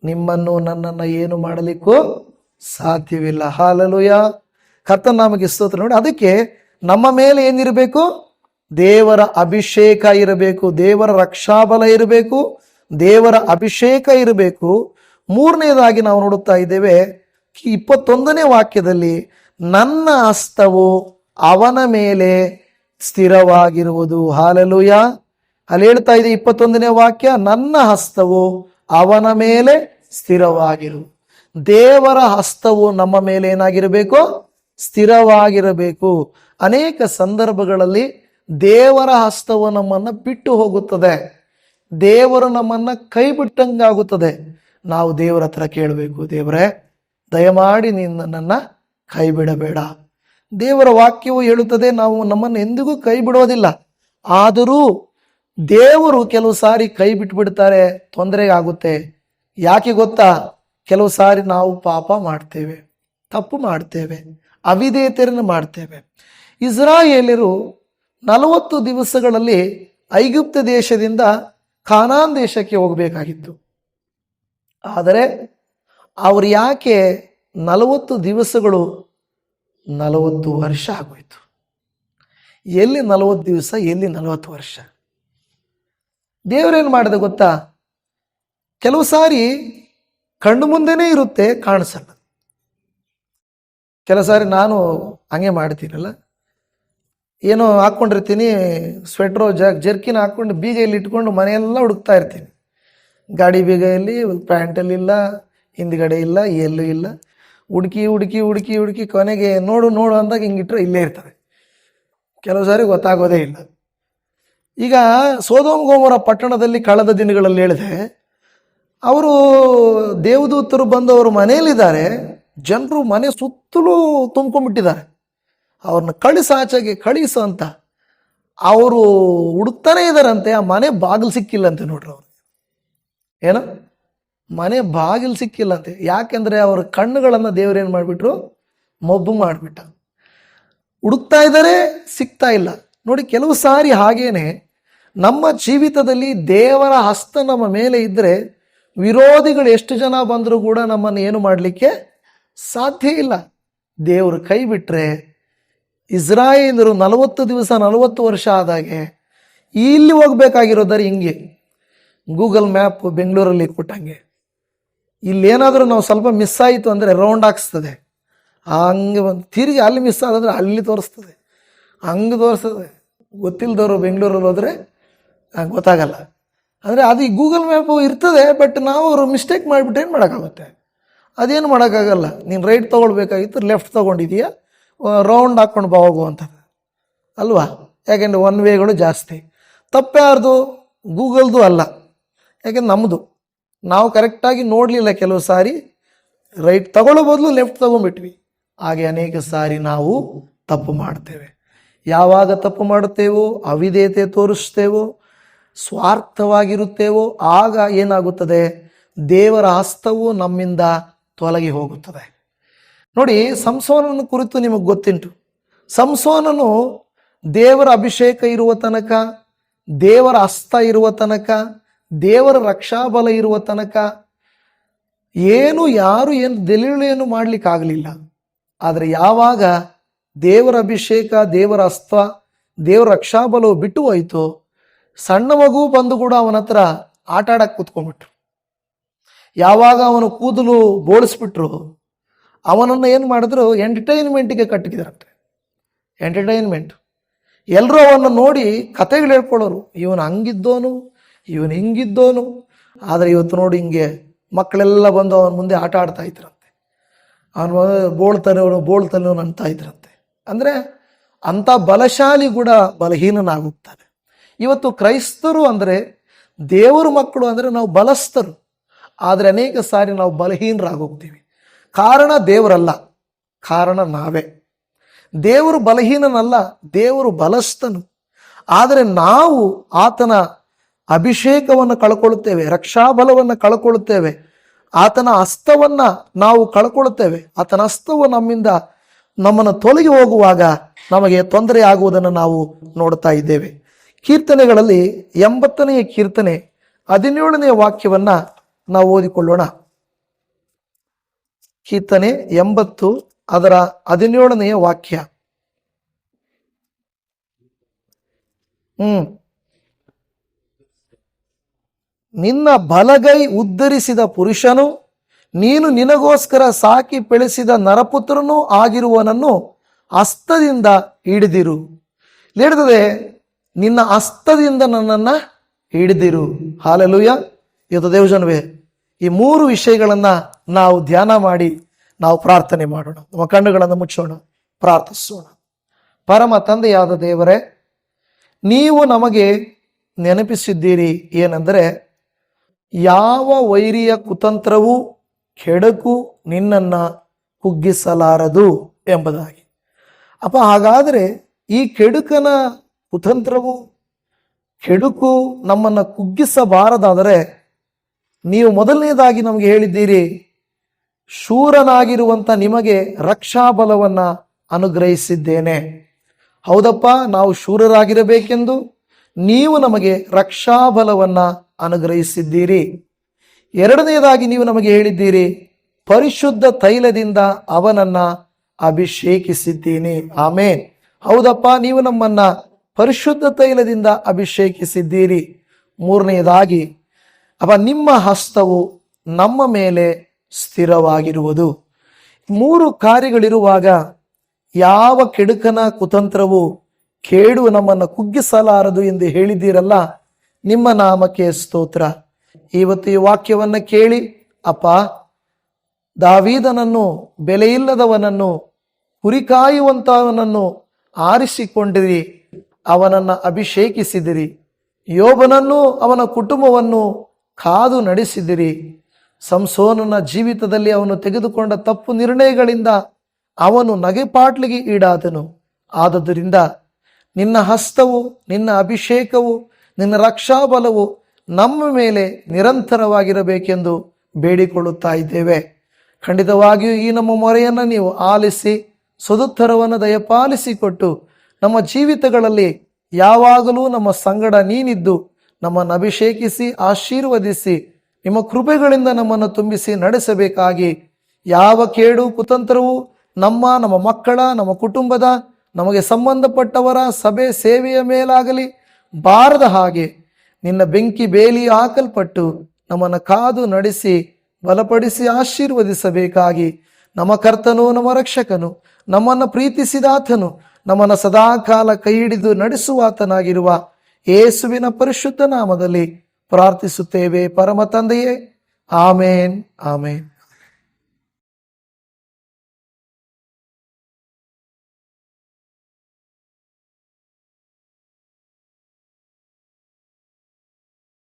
ನಿಮ್ಮನ್ನು ನನ್ನನ್ನು ಏನು ಮಾಡಲಿಕ್ಕೂ ಸಾಧ್ಯವಿಲ್ಲ. ಹಾಲೆಲೂಯ, ಕರ್ತನ ನಾಮಕ್ಕೆ ಸ್ತೋತ್ರ. ನೋಡಿ, ಅದಕ್ಕೆ ನಮ್ಮ ಮೇಲೆ ಏನಿರಬೇಕು? ದೇವರ ಅಭಿಷೇಕ ಇರಬೇಕು, ದೇವರ ರಕ್ಷಾಬಲ ಇರಬೇಕು, ದೇವರ ಅಭಿಷೇಕ ಇರಬೇಕು. 3ನೇದಾಗಿ ನಾವು ನೋಡುತ್ತಾ ಇದ್ದೇವೆ 21ನೇ ವಾಕ್ಯದಲ್ಲಿ, ನನ್ನ ಹಸ್ತವು ಅವನ ಮೇಲೆ ಸ್ಥಿರವಾಗಿರುವುದು. ಹಾಲೆಲೂಯ, ಅಲ್ಲಿ ಹೇಳ್ತಾ ಇದೆ 21ನೇ ವಾಕ್ಯ, ನನ್ನ ಹಸ್ತವು ಅವನ ಮೇಲೆ ಸ್ಥಿರವಾಗಿರು. ದೇವರ ಹಸ್ತವು ನಮ್ಮ ಮೇಲೆ ಏನಾಗಿರಬೇಕು? ಸ್ಥಿರವಾಗಿರಬೇಕು. ಅನೇಕ ಸಂದರ್ಭಗಳಲ್ಲಿ ದೇವರ ಹಸ್ತವು ನಮ್ಮನ್ನು ಬಿಟ್ಟು ಹೋಗುತ್ತದೆ, ದೇವರು ನಮ್ಮನ್ನು ಕೈ ಬಿಟ್ಟಂಗಾಗುತ್ತದೆ. ನಾವು ದೇವರ ಹತ್ರ ಕೇಳಬೇಕು, ದೇವರೇ ದಯಮಾಡಿ ನೀನು ನನ್ನನ್ನು ಕೈ ಬಿಡಬೇಡ. ದೇವರ ವಾಕ್ಯವು ಹೇಳುತ್ತದೆ ನಾವು ನಮ್ಮನ್ನು ಎಂದಿಗೂ ಕೈ ಬಿಡೋದಿಲ್ಲ. ಆದರೂ ದೇವರು ಕೆಲವು ಸಾರಿ ಕೈ ಬಿಟ್ಬಿಡ್ತಾರೆ, ತೊಂದರೆಗಾಗುತ್ತೆ. ಯಾಕೆ ಗೊತ್ತಾ? ಕೆಲವು ಸಾರಿ ನಾವು ಪಾಪ ಮಾಡ್ತೇವೆ, ತಪ್ಪು ಮಾಡ್ತೇವೆ, ಅವಿಧೇಯತೆಯನ್ನು ಮಾಡ್ತೇವೆ. ಇಸ್ರಾಯೇಲ್ಯರು 40 ದಿವಸಗಳಲ್ಲಿ ಐಗುಪ್ತ ದೇಶದಿಂದ ಕಾನಾನ್ ದೇಶಕ್ಕೆ ಹೋಗಬೇಕಾಗಿತ್ತು. ಆದರೆ ಅವರು ಯಾಕೆ 40 ದಿವಸಗಳು 40 ವರ್ಷ ಆಗೋಯ್ತು? ಎಲ್ಲಿ 40 ದಿವಸ, ಎಲ್ಲಿ 40 ವರ್ಷ? ದೇವರೇನು ಮಾಡಿದ ಗೊತ್ತಾ? ಕೆಲವು ಸಾರಿ ಕಣ್ಣು ಮುಂದೆನೇ ಇರುತ್ತೆ, ಕಾಣಿಸಲ್ಲ. ಕೆಲವು ಸಾರಿ ನಾನು ಹಂಗೆ ಮಾಡ್ತೀನಲ್ಲ, ಏನೋ ಹಾಕ್ಕೊಂಡಿರ್ತೀನಿ, ಸ್ವೆಟ್ರೋ ಜರ್ಕಿನ ಹಾಕ್ಕೊಂಡು ಬೀಗ ಇಲ್ಲಿ ಇಟ್ಕೊಂಡು ಮನೆಯೆಲ್ಲ ಹುಡುಕ್ತಾ ಇರ್ತೀನಿ. ಗಾಡಿ ಬೀಗ ಎಲ್ಲಿ, ಪ್ಯಾಂಟಲ್ಲಿ ಇಲ್ಲ, ಹಿಂದ್ಗಡೆ ಇಲ್ಲ, ಎಲ್ಲೂ ಇಲ್ಲ. ಹುಡುಕಿ ಹುಡುಕಿ ಹುಡುಕಿ ಹುಡುಕಿ ಕೊನೆಗೆ ನೋಡು ನೋಡು ಅಂದಾಗ ಹಿಂಗಿಟ್ರೆ ಇಲ್ಲೇ ಇರ್ತವೆ. ಕೆಲವು ಸಾರಿ ಗೊತ್ತಾಗೋದೇ ಇಲ್ಲ. ಈಗ ಸೊದೋಮ್ ಗೊಮೋರ ಪಟ್ಟಣದಲ್ಲಿ ಕಳೆದ ದಿನಗಳಲ್ಲಿ ಹೇಳಿದೆ, ಅವರು ದೇವದೂತರು ಬಂದು ಅವರು ಮನೆಯಲ್ಲಿದ್ದಾರೆ, ಜನರು ಮನೆ ಸುತ್ತಲೂ ತುಂಬ್ಕೊಂಡ್ಬಿಟ್ಟಿದ್ದಾರೆ. ಅವ್ರನ್ನ ಆಚೆಗೆ ಕಳಿಸು ಅಂತ ಅವರು ಹುಡುಕ್ತಾನೆ ಇದ್ದಾರಂತೆ. ಆ ಮನೆ ಬಾಗಿಲು ಸಿಕ್ಕಿಲ್ಲಂತೆ. ನೋಡ್ರಿ, ಅವ್ರು ಏನೋ ಮನೆ ಬಾಗಿಲು ಸಿಕ್ಕಿಲ್ಲಂತೆ. ಯಾಕೆಂದ್ರೆ ಅವ್ರ ಕಣ್ಣುಗಳನ್ನು ದೇವರೇನು ಮಾಡಿಬಿಟ್ರು? ಮೊಬ್ಬು ಮಾಡಿಬಿಟ್ಟ. ಹುಡುಕ್ತಾ ಇದ್ದಾರೆ, ಸಿಗ್ತಾ ಇಲ್ಲ. ನೋಡಿ, ಕೆಲವು ಸಾರಿ ಹಾಗೇನೆ ನಮ್ಮ ಜೀವಿತದಲ್ಲಿ ದೇವರ ಹಸ್ತ ನಮ್ಮ ಮೇಲೆ ಇದ್ದರೆ ವಿರೋಧಿಗಳು ಎಷ್ಟು ಜನ ಬಂದರೂ ಕೂಡ ನಮ್ಮನ್ನು ಏನು ಮಾಡಲಿಕ್ಕೆ ಸಾಧ್ಯ ಇಲ್ಲ. ದೇವರು ಕೈ ಬಿಟ್ಟರೆ, ಇಸ್ರಾಯೇಲರು 40 ದಿವಸ 40 ವರ್ಷ ಆದಾಗೆ ಇಲ್ಲಿ ಹೋಗ್ಬೇಕಾಗಿರೋದಾರೆ ಹಿಂಗೆ ಗೂಗಲ್ ಮ್ಯಾಪ್ ಬೆಂಗಳೂರಲ್ಲಿ ಕೊಟ್ಟಂಗೆ. ಇಲ್ಲೇನಾದರೂ ನಾವು ಸ್ವಲ್ಪ ಮಿಸ್ ಆಯಿತು ಅಂದರೆ ರೌಂಡ್ ಹಾಕ್ಸ್ತದೆ, ಹಂಗೆ ಒಂದು ತಿರುಗಿ ಅಲ್ಲಿ ಮಿಸ್ ಆದಂದ್ರೆ ಅಲ್ಲಿ ತೋರಿಸ್ತದೆ, ಹಂಗೆ ತೋರಿಸ್ತದೆ. ಗೊತ್ತಿಲ್ಲದವರು ಬೆಂಗಳೂರಲ್ಲಿ ಹೋದರೆ ಗೊತ್ತಾಗಲ್ಲ. ಅಂದರೆ ಅದು ಈ ಗೂಗಲ್ ಮ್ಯಾಪು ಇರ್ತದೆ, ಬಟ್ ನಾವು ಅವರು ಮಿಸ್ಟೇಕ್ ಮಾಡಿಬಿಟ್ಟು ಏನು ಮಾಡೋಕ್ಕಾಗುತ್ತೆ? ಅದೇನು ಮಾಡೋಕ್ಕಾಗಲ್ಲ. ನೀನು ರೈಟ್ ತೊಗೊಳ್ಬೇಕಾಗಿತ್ತು, ಲೆಫ್ಟ್ ತೊಗೊಂಡಿದೀಯಾ, ರೌಂಡ್ ಹಾಕ್ಕೊಂಡು ಹೋಗುವಂಥದ್ದು ಅಲ್ವಾ? ಯಾಕೆಂದರೆ ಒನ್ ವೇಗಳು ಜಾಸ್ತಿ. ತಪ್ಪ್ಯಾರ್ದು? ಗೂಗಲ್ದು ಅಲ್ಲ, ಯಾಕೆಂದ್ರೆ ನಮ್ಮದು. ನಾವು ಕರೆಕ್ಟಾಗಿ ನೋಡಲಿಲ್ಲ, ಕೆಲವು ಸಾರಿ ರೈಟ್ ತಗೊಳ್ಳೋ ಬದಲು ಲೆಫ್ಟ್ ತೊಗೊಂಡ್ಬಿಟ್ವಿ. ಹಾಗೆ ಅನೇಕ ಸಾರಿ ನಾವು ತಪ್ಪು ಮಾಡ್ತೇವೆ. ಯಾವಾಗ ತಪ್ಪು ಮಾಡುತ್ತೇವೋ, ಅವಿಧೇಯತೆ ತೋರಿಸ್ತೇವೋ, ಸ್ವಾರ್ಥವಾಗಿರುತ್ತೇವೋ, ಆಗ ಏನಾಗುತ್ತದೆ? ದೇವರ ಹಸ್ತವು ನಮ್ಮಿಂದ ತೊಲಗಿ ಹೋಗುತ್ತದೆ. ನೋಡಿ, ಸಂಸೋನನ ಕುರಿತು ನಿಮಗೆ ಗೊತ್ತುಂಟು. ಸಂಸೋನನು ದೇವರ ಅಭಿಷೇಕ ಇರುವ ತನಕ, ದೇವರ ಹಸ್ತ ಇರುವ ತನಕ, ದೇವರ ರಕ್ಷಾಬಲ ಇರುವ ತನಕ ಯಾರು ದಲೀಲೇನು ಮಾಡಲಿಕ್ಕಾಗಲಿಲ್ಲ. ಆದರೆ ಯಾವಾಗ ದೇವರ ಅಭಿಷೇಕ, ದೇವರ ಹಸ್ತ, ದೇವರ ರಕ್ಷಾಬಲವು ಬಿಟ್ಟು ಹೋಯಿತು, ಸಣ್ಣ ಮಗು ಬಂದು ಕೂಡ ಅವನ ಹತ್ರ ಆಟ ಆಡಕ್ಕೆ ಕೂತ್ಕೊಂಡ್ಬಿಟ್ರು. ಯಾವಾಗ ಅವನು ಕೂದಲು ಬೋಳಿಸ್ಬಿಟ್ರು, ಅವನನ್ನು ಏನು ಮಾಡಿದ್ರು, ಎಂಟರ್ಟೈನ್ಮೆಂಟಿಗೆ ಕಟ್ಟಿದ್ರಂತೆ. ಎಂಟರ್ಟೈನ್ಮೆಂಟ್. ಎಲ್ಲರೂ ಅವನ್ನ ನೋಡಿ ಕತೆಗಳು ಹೇಳ್ಕೊಳ್ಳೋರು, ಇವನು ಹಂಗಿದ್ದೋನು, ಇವನು ಹಿಂಗಿದ್ದೋನು. ಆದರೆ ಇವತ್ತು ನೋಡಿ ಹಿಂಗೆ ಮಕ್ಕಳೆಲ್ಲ ಬಂದು ಅವನ ಮುಂದೆ ಆಟ ಆಡ್ತಾ ಇದ್ರಂತೆ. ಅವನು ಬೋಳ್ತಾನೆ ಅಂತ ಇದ್ರಂತೆ. ಅಂದರೆ ಅಂಥ ಬಲಶಾಲಿ ಕೂಡ ಬಲಹೀನನಾಗುತ್ತಾನೆ. ಇವತ್ತು ಕ್ರೈಸ್ತರು ಅಂದರೆ, ದೇವರ ಮಕ್ಕಳು ಅಂದರೆ ನಾವು ಬಲಸ್ಥರು. ಆದರೆ ಅನೇಕ ಸಾರಿ ನಾವು ಬಲಹೀನರಾಗೋಗ್ತೀವಿ. ಕಾರಣ ದೇವರಲ್ಲ, ಕಾರಣ ನಾವೇ. ದೇವರು ಬಲಹೀನನಲ್ಲ, ದೇವರು ಬಲಸ್ಥನು. ಆದರೆ ನಾವು ಆತನ ಅಭಿಷೇಕವನ್ನು ಕಳ್ಕೊಳ್ಳುತ್ತೇವೆ, ರಕ್ಷಾಬಲವನ್ನು ಕಳ್ಕೊಳ್ಳುತ್ತೇವೆ, ಆತನ ಹಸ್ತವನ್ನು ನಾವು ಕಳ್ಕೊಳ್ಳುತ್ತೇವೆ. ಆತನ ಹಸ್ತವು ನಮ್ಮನ್ನು ತೊಲಗಿ ಹೋಗುವಾಗ ನಮಗೆ ತೊಂದರೆ ಆಗುವುದನ್ನು ನಾವು ನೋಡ್ತಾ ಇದ್ದೇವೆ. ಕೀರ್ತನೆಗಳಲ್ಲಿ 80ನೇ ಕೀರ್ತನೆ 17ನೇ ವಾಕ್ಯವನ್ನ ನಾವು ಓದಿಕೊಳ್ಳೋಣ. ಕೀರ್ತನೆ 80 ಅದರ 17ನೇ ವಾಕ್ಯ. ನಿನ್ನ ಬಲಗೈ ಉದ್ಧರಿಸಿದ ಪುರುಷನು, ನೀನು ನಿನಗೋಸ್ಕರ ಸಾಕಿ ಬೆಳೆಸಿದ ನರಪುತ್ರನೂ ಆಗಿರುವನನ್ನು ಹಸ್ತದಿಂದ ಹಿಡಿದಿರು. ಹೇಳಿದರೆ ನಿನ್ನ ಹಸ್ತದಿಂದ ನನ್ನನ್ನು ಹಿಡಿದಿರು. ಹಾಲೆಲೂಯ. ಇವತ್ತು ದೇವಜನವೇ, ಈ 3 ವಿಷಯಗಳನ್ನು ನಾವು ಧ್ಯಾನ ಮಾಡಿ ನಾವು ಪ್ರಾರ್ಥನೆ ಮಾಡೋಣ. ನಮ್ಮ ಕಣ್ಣುಗಳನ್ನು ಮುಚ್ಚೋಣ, ಪ್ರಾರ್ಥಿಸೋಣ. ಪರಮ ತಂದೆಯಾದ ದೇವರೇ, ನೀವು ನಮಗೆ ನೆನಪಿಸಿದ್ದೀರಿ ಏನೆಂದರೆ, ಯಾವ ವೈರಿಯ ಕುತಂತ್ರವೂ ಕೆಡಕು ನಿನ್ನನ್ನು ಕುಗ್ಗಿಸಲಾರದು ಎಂಬುದಾಗಿ. ಅಪ್ಪ, ಹಾಗಾದರೆ ಈ ಕೆಡುಕನ ಕುತಂತ್ರವು, ಕೆಡುಕು ನಮ್ಮನ್ನು ಕುಗ್ಗಿಸಬಾರದಾದರೆ ನೀವು ಮೊದಲನೇದಾಗಿ ನಮಗೆ ಹೇಳಿದ್ದೀರಿ, ಶೂರನಾಗಿರುವಂಥ ನಿಮಗೆ ರಕ್ಷಾಬಲವನ್ನು ಅನುಗ್ರಹಿಸಿದ್ದೇನೆ. ಹೌದಪ್ಪ, ನಾವು ಶೂರರಾಗಿರಬೇಕೆಂದು ನೀವು ನಮಗೆ ರಕ್ಷಾಬಲವನ್ನು ಅನುಗ್ರಹಿಸಿದ್ದೀರಿ. ಎರಡನೆಯದಾಗಿ ನೀವು ನಮಗೆ ಹೇಳಿದ್ದೀರಿ, ಪರಿಶುದ್ಧ ತೈಲದಿಂದ ಅವನನ್ನು ಅಭಿಷೇಕಿಸಿದ್ದೀನಿ. ಆಮೇನ್. ಹೌದಪ್ಪ, ನೀವು ನಮ್ಮನ್ನ ಪರಿಶುದ್ಧ ತೈಲದಿಂದ ಅಭಿಷೇಕಿಸಿದ್ದೀರಿ. ಮೂರನೆಯದಾಗಿ ನಿಮ್ಮ ಹಸ್ತವು ನಮ್ಮ ಮೇಲೆ ಸ್ಥಿರವಾಗಿರುವುದು. 3 ಕಾರ್ಯಗಳಿರುವಾಗ ಯಾವ ಕೆಡುಕನ ಕುತಂತ್ರವು ಕೇಡು ನಮ್ಮನ್ನು ಕುಗ್ಗಿಸಲಾರದು ಎಂದು ಹೇಳಿದ್ದೀರಲ್ಲ, ನಿಮ್ಮ ನಾಮಕ್ಕೆ ಸ್ತೋತ್ರ. ಇವತ್ತು ಈ ವಾಕ್ಯವನ್ನು ಕೇಳಿ ಅಪ್ಪ, ದಾವೀದನನ್ನು, ಬೆಲೆಯಿಲ್ಲದವನನ್ನು, ಕುರಿಕಾಯುವಂತವನನ್ನು ಆರಿಸಿಕೊಂಡಿರಿ, ಅವನನ್ನು ಅಭಿಷೇಕಿಸಿದಿರಿ. ಯೋಬನನ್ನು ಅವನ ಕುಟುಂಬವನ್ನು ಕಾದು ನಡೆಸಿದಿರಿ. ಸಂಸೋನನ ಜೀವಿತದಲ್ಲಿ ಅವನು ತೆಗೆದುಕೊಂಡ ತಪ್ಪು ನಿರ್ಣಯಗಳಿಂದ ಅವನು ನಗೆಪಾಟ್ಲಿಗೆ ಈಡಾದನು. ಆದುದರಿಂದ ನಿನ್ನ ಹಸ್ತವು, ನಿನ್ನ ಅಭಿಷೇಕವು, ನಿನ್ನ ರಕ್ಷಾಬಲವು ನಮ್ಮ ಮೇಲೆ ನಿರಂತರವಾಗಿರಬೇಕೆಂದು ಬೇಡಿಕೊಳ್ಳುತ್ತಾ ಇದ್ದೇವೆ. ಖಂಡಿತವಾಗಿಯೂ ಈ ನಮ್ಮ ಮೊರೆಯನ್ನು ನೀವು ಆಲಿಸಿ ಸದುತ್ತರವನ್ನು ದಯಪಾಲಿಸಿಕೊಟ್ಟು ನಮ್ಮ ಜೀವಿತಗಳಲ್ಲಿ ಯಾವಾಗಲೂ ನಮ್ಮ ಸಂಗಡ ನೀನಿದ್ದು ನಮ್ಮನ್ನು ಅಭಿಷೇಕಿಸಿ ಆಶೀರ್ವದಿಸಿ ನಿಮ್ಮ ಕೃಪೆಗಳಿಂದ ನಮ್ಮನ್ನು ತುಂಬಿಸಿ ನಡೆಸಬೇಕಾಗಿ, ಯಾವ ಕೇಡು ಕುತಂತ್ರವು ನಮ್ಮ ಮಕ್ಕಳ, ನಮ್ಮ ಕುಟುಂಬದ, ನಮಗೆ ಸಂಬಂಧಪಟ್ಟವರ ಸಭೆ ಸೇವೆಯ ಮೇಲಾಗಲಿ ಬಾರದ ಹಾಗೆ ನಿನ್ನ ಬೆಂಕಿ ಬೇಲಿ ಹಾಕಲ್ಪಟ್ಟು ನಮ್ಮನ್ನು ಕಾದು ನಡೆಸಿ ಬಲಪಡಿಸಿ ಆಶೀರ್ವದಿಸಬೇಕಾಗಿ, ನಮ್ಮ ಕರ್ತನು, ನಮ್ಮ ರಕ್ಷಕನು, ನಮ್ಮನ್ನು ಪ್ರೀತಿಸಿದಾತನು, ನಮ್ಮನ್ನು ಸದಾಕಾಲ ಕೈ ಹಿಡಿದು ನಡೆಸುವಾತನಾಗಿರುವ ಯೇಸುವಿನ ಪರಿಶುದ್ಧ ನಾಮದಲ್ಲಿ ಪ್ರಾರ್ಥಿಸುತ್ತೇವೆ ಪರಮ ತಂದೆಯೇ. ಆಮೇನ್, ಆಮೇನ್.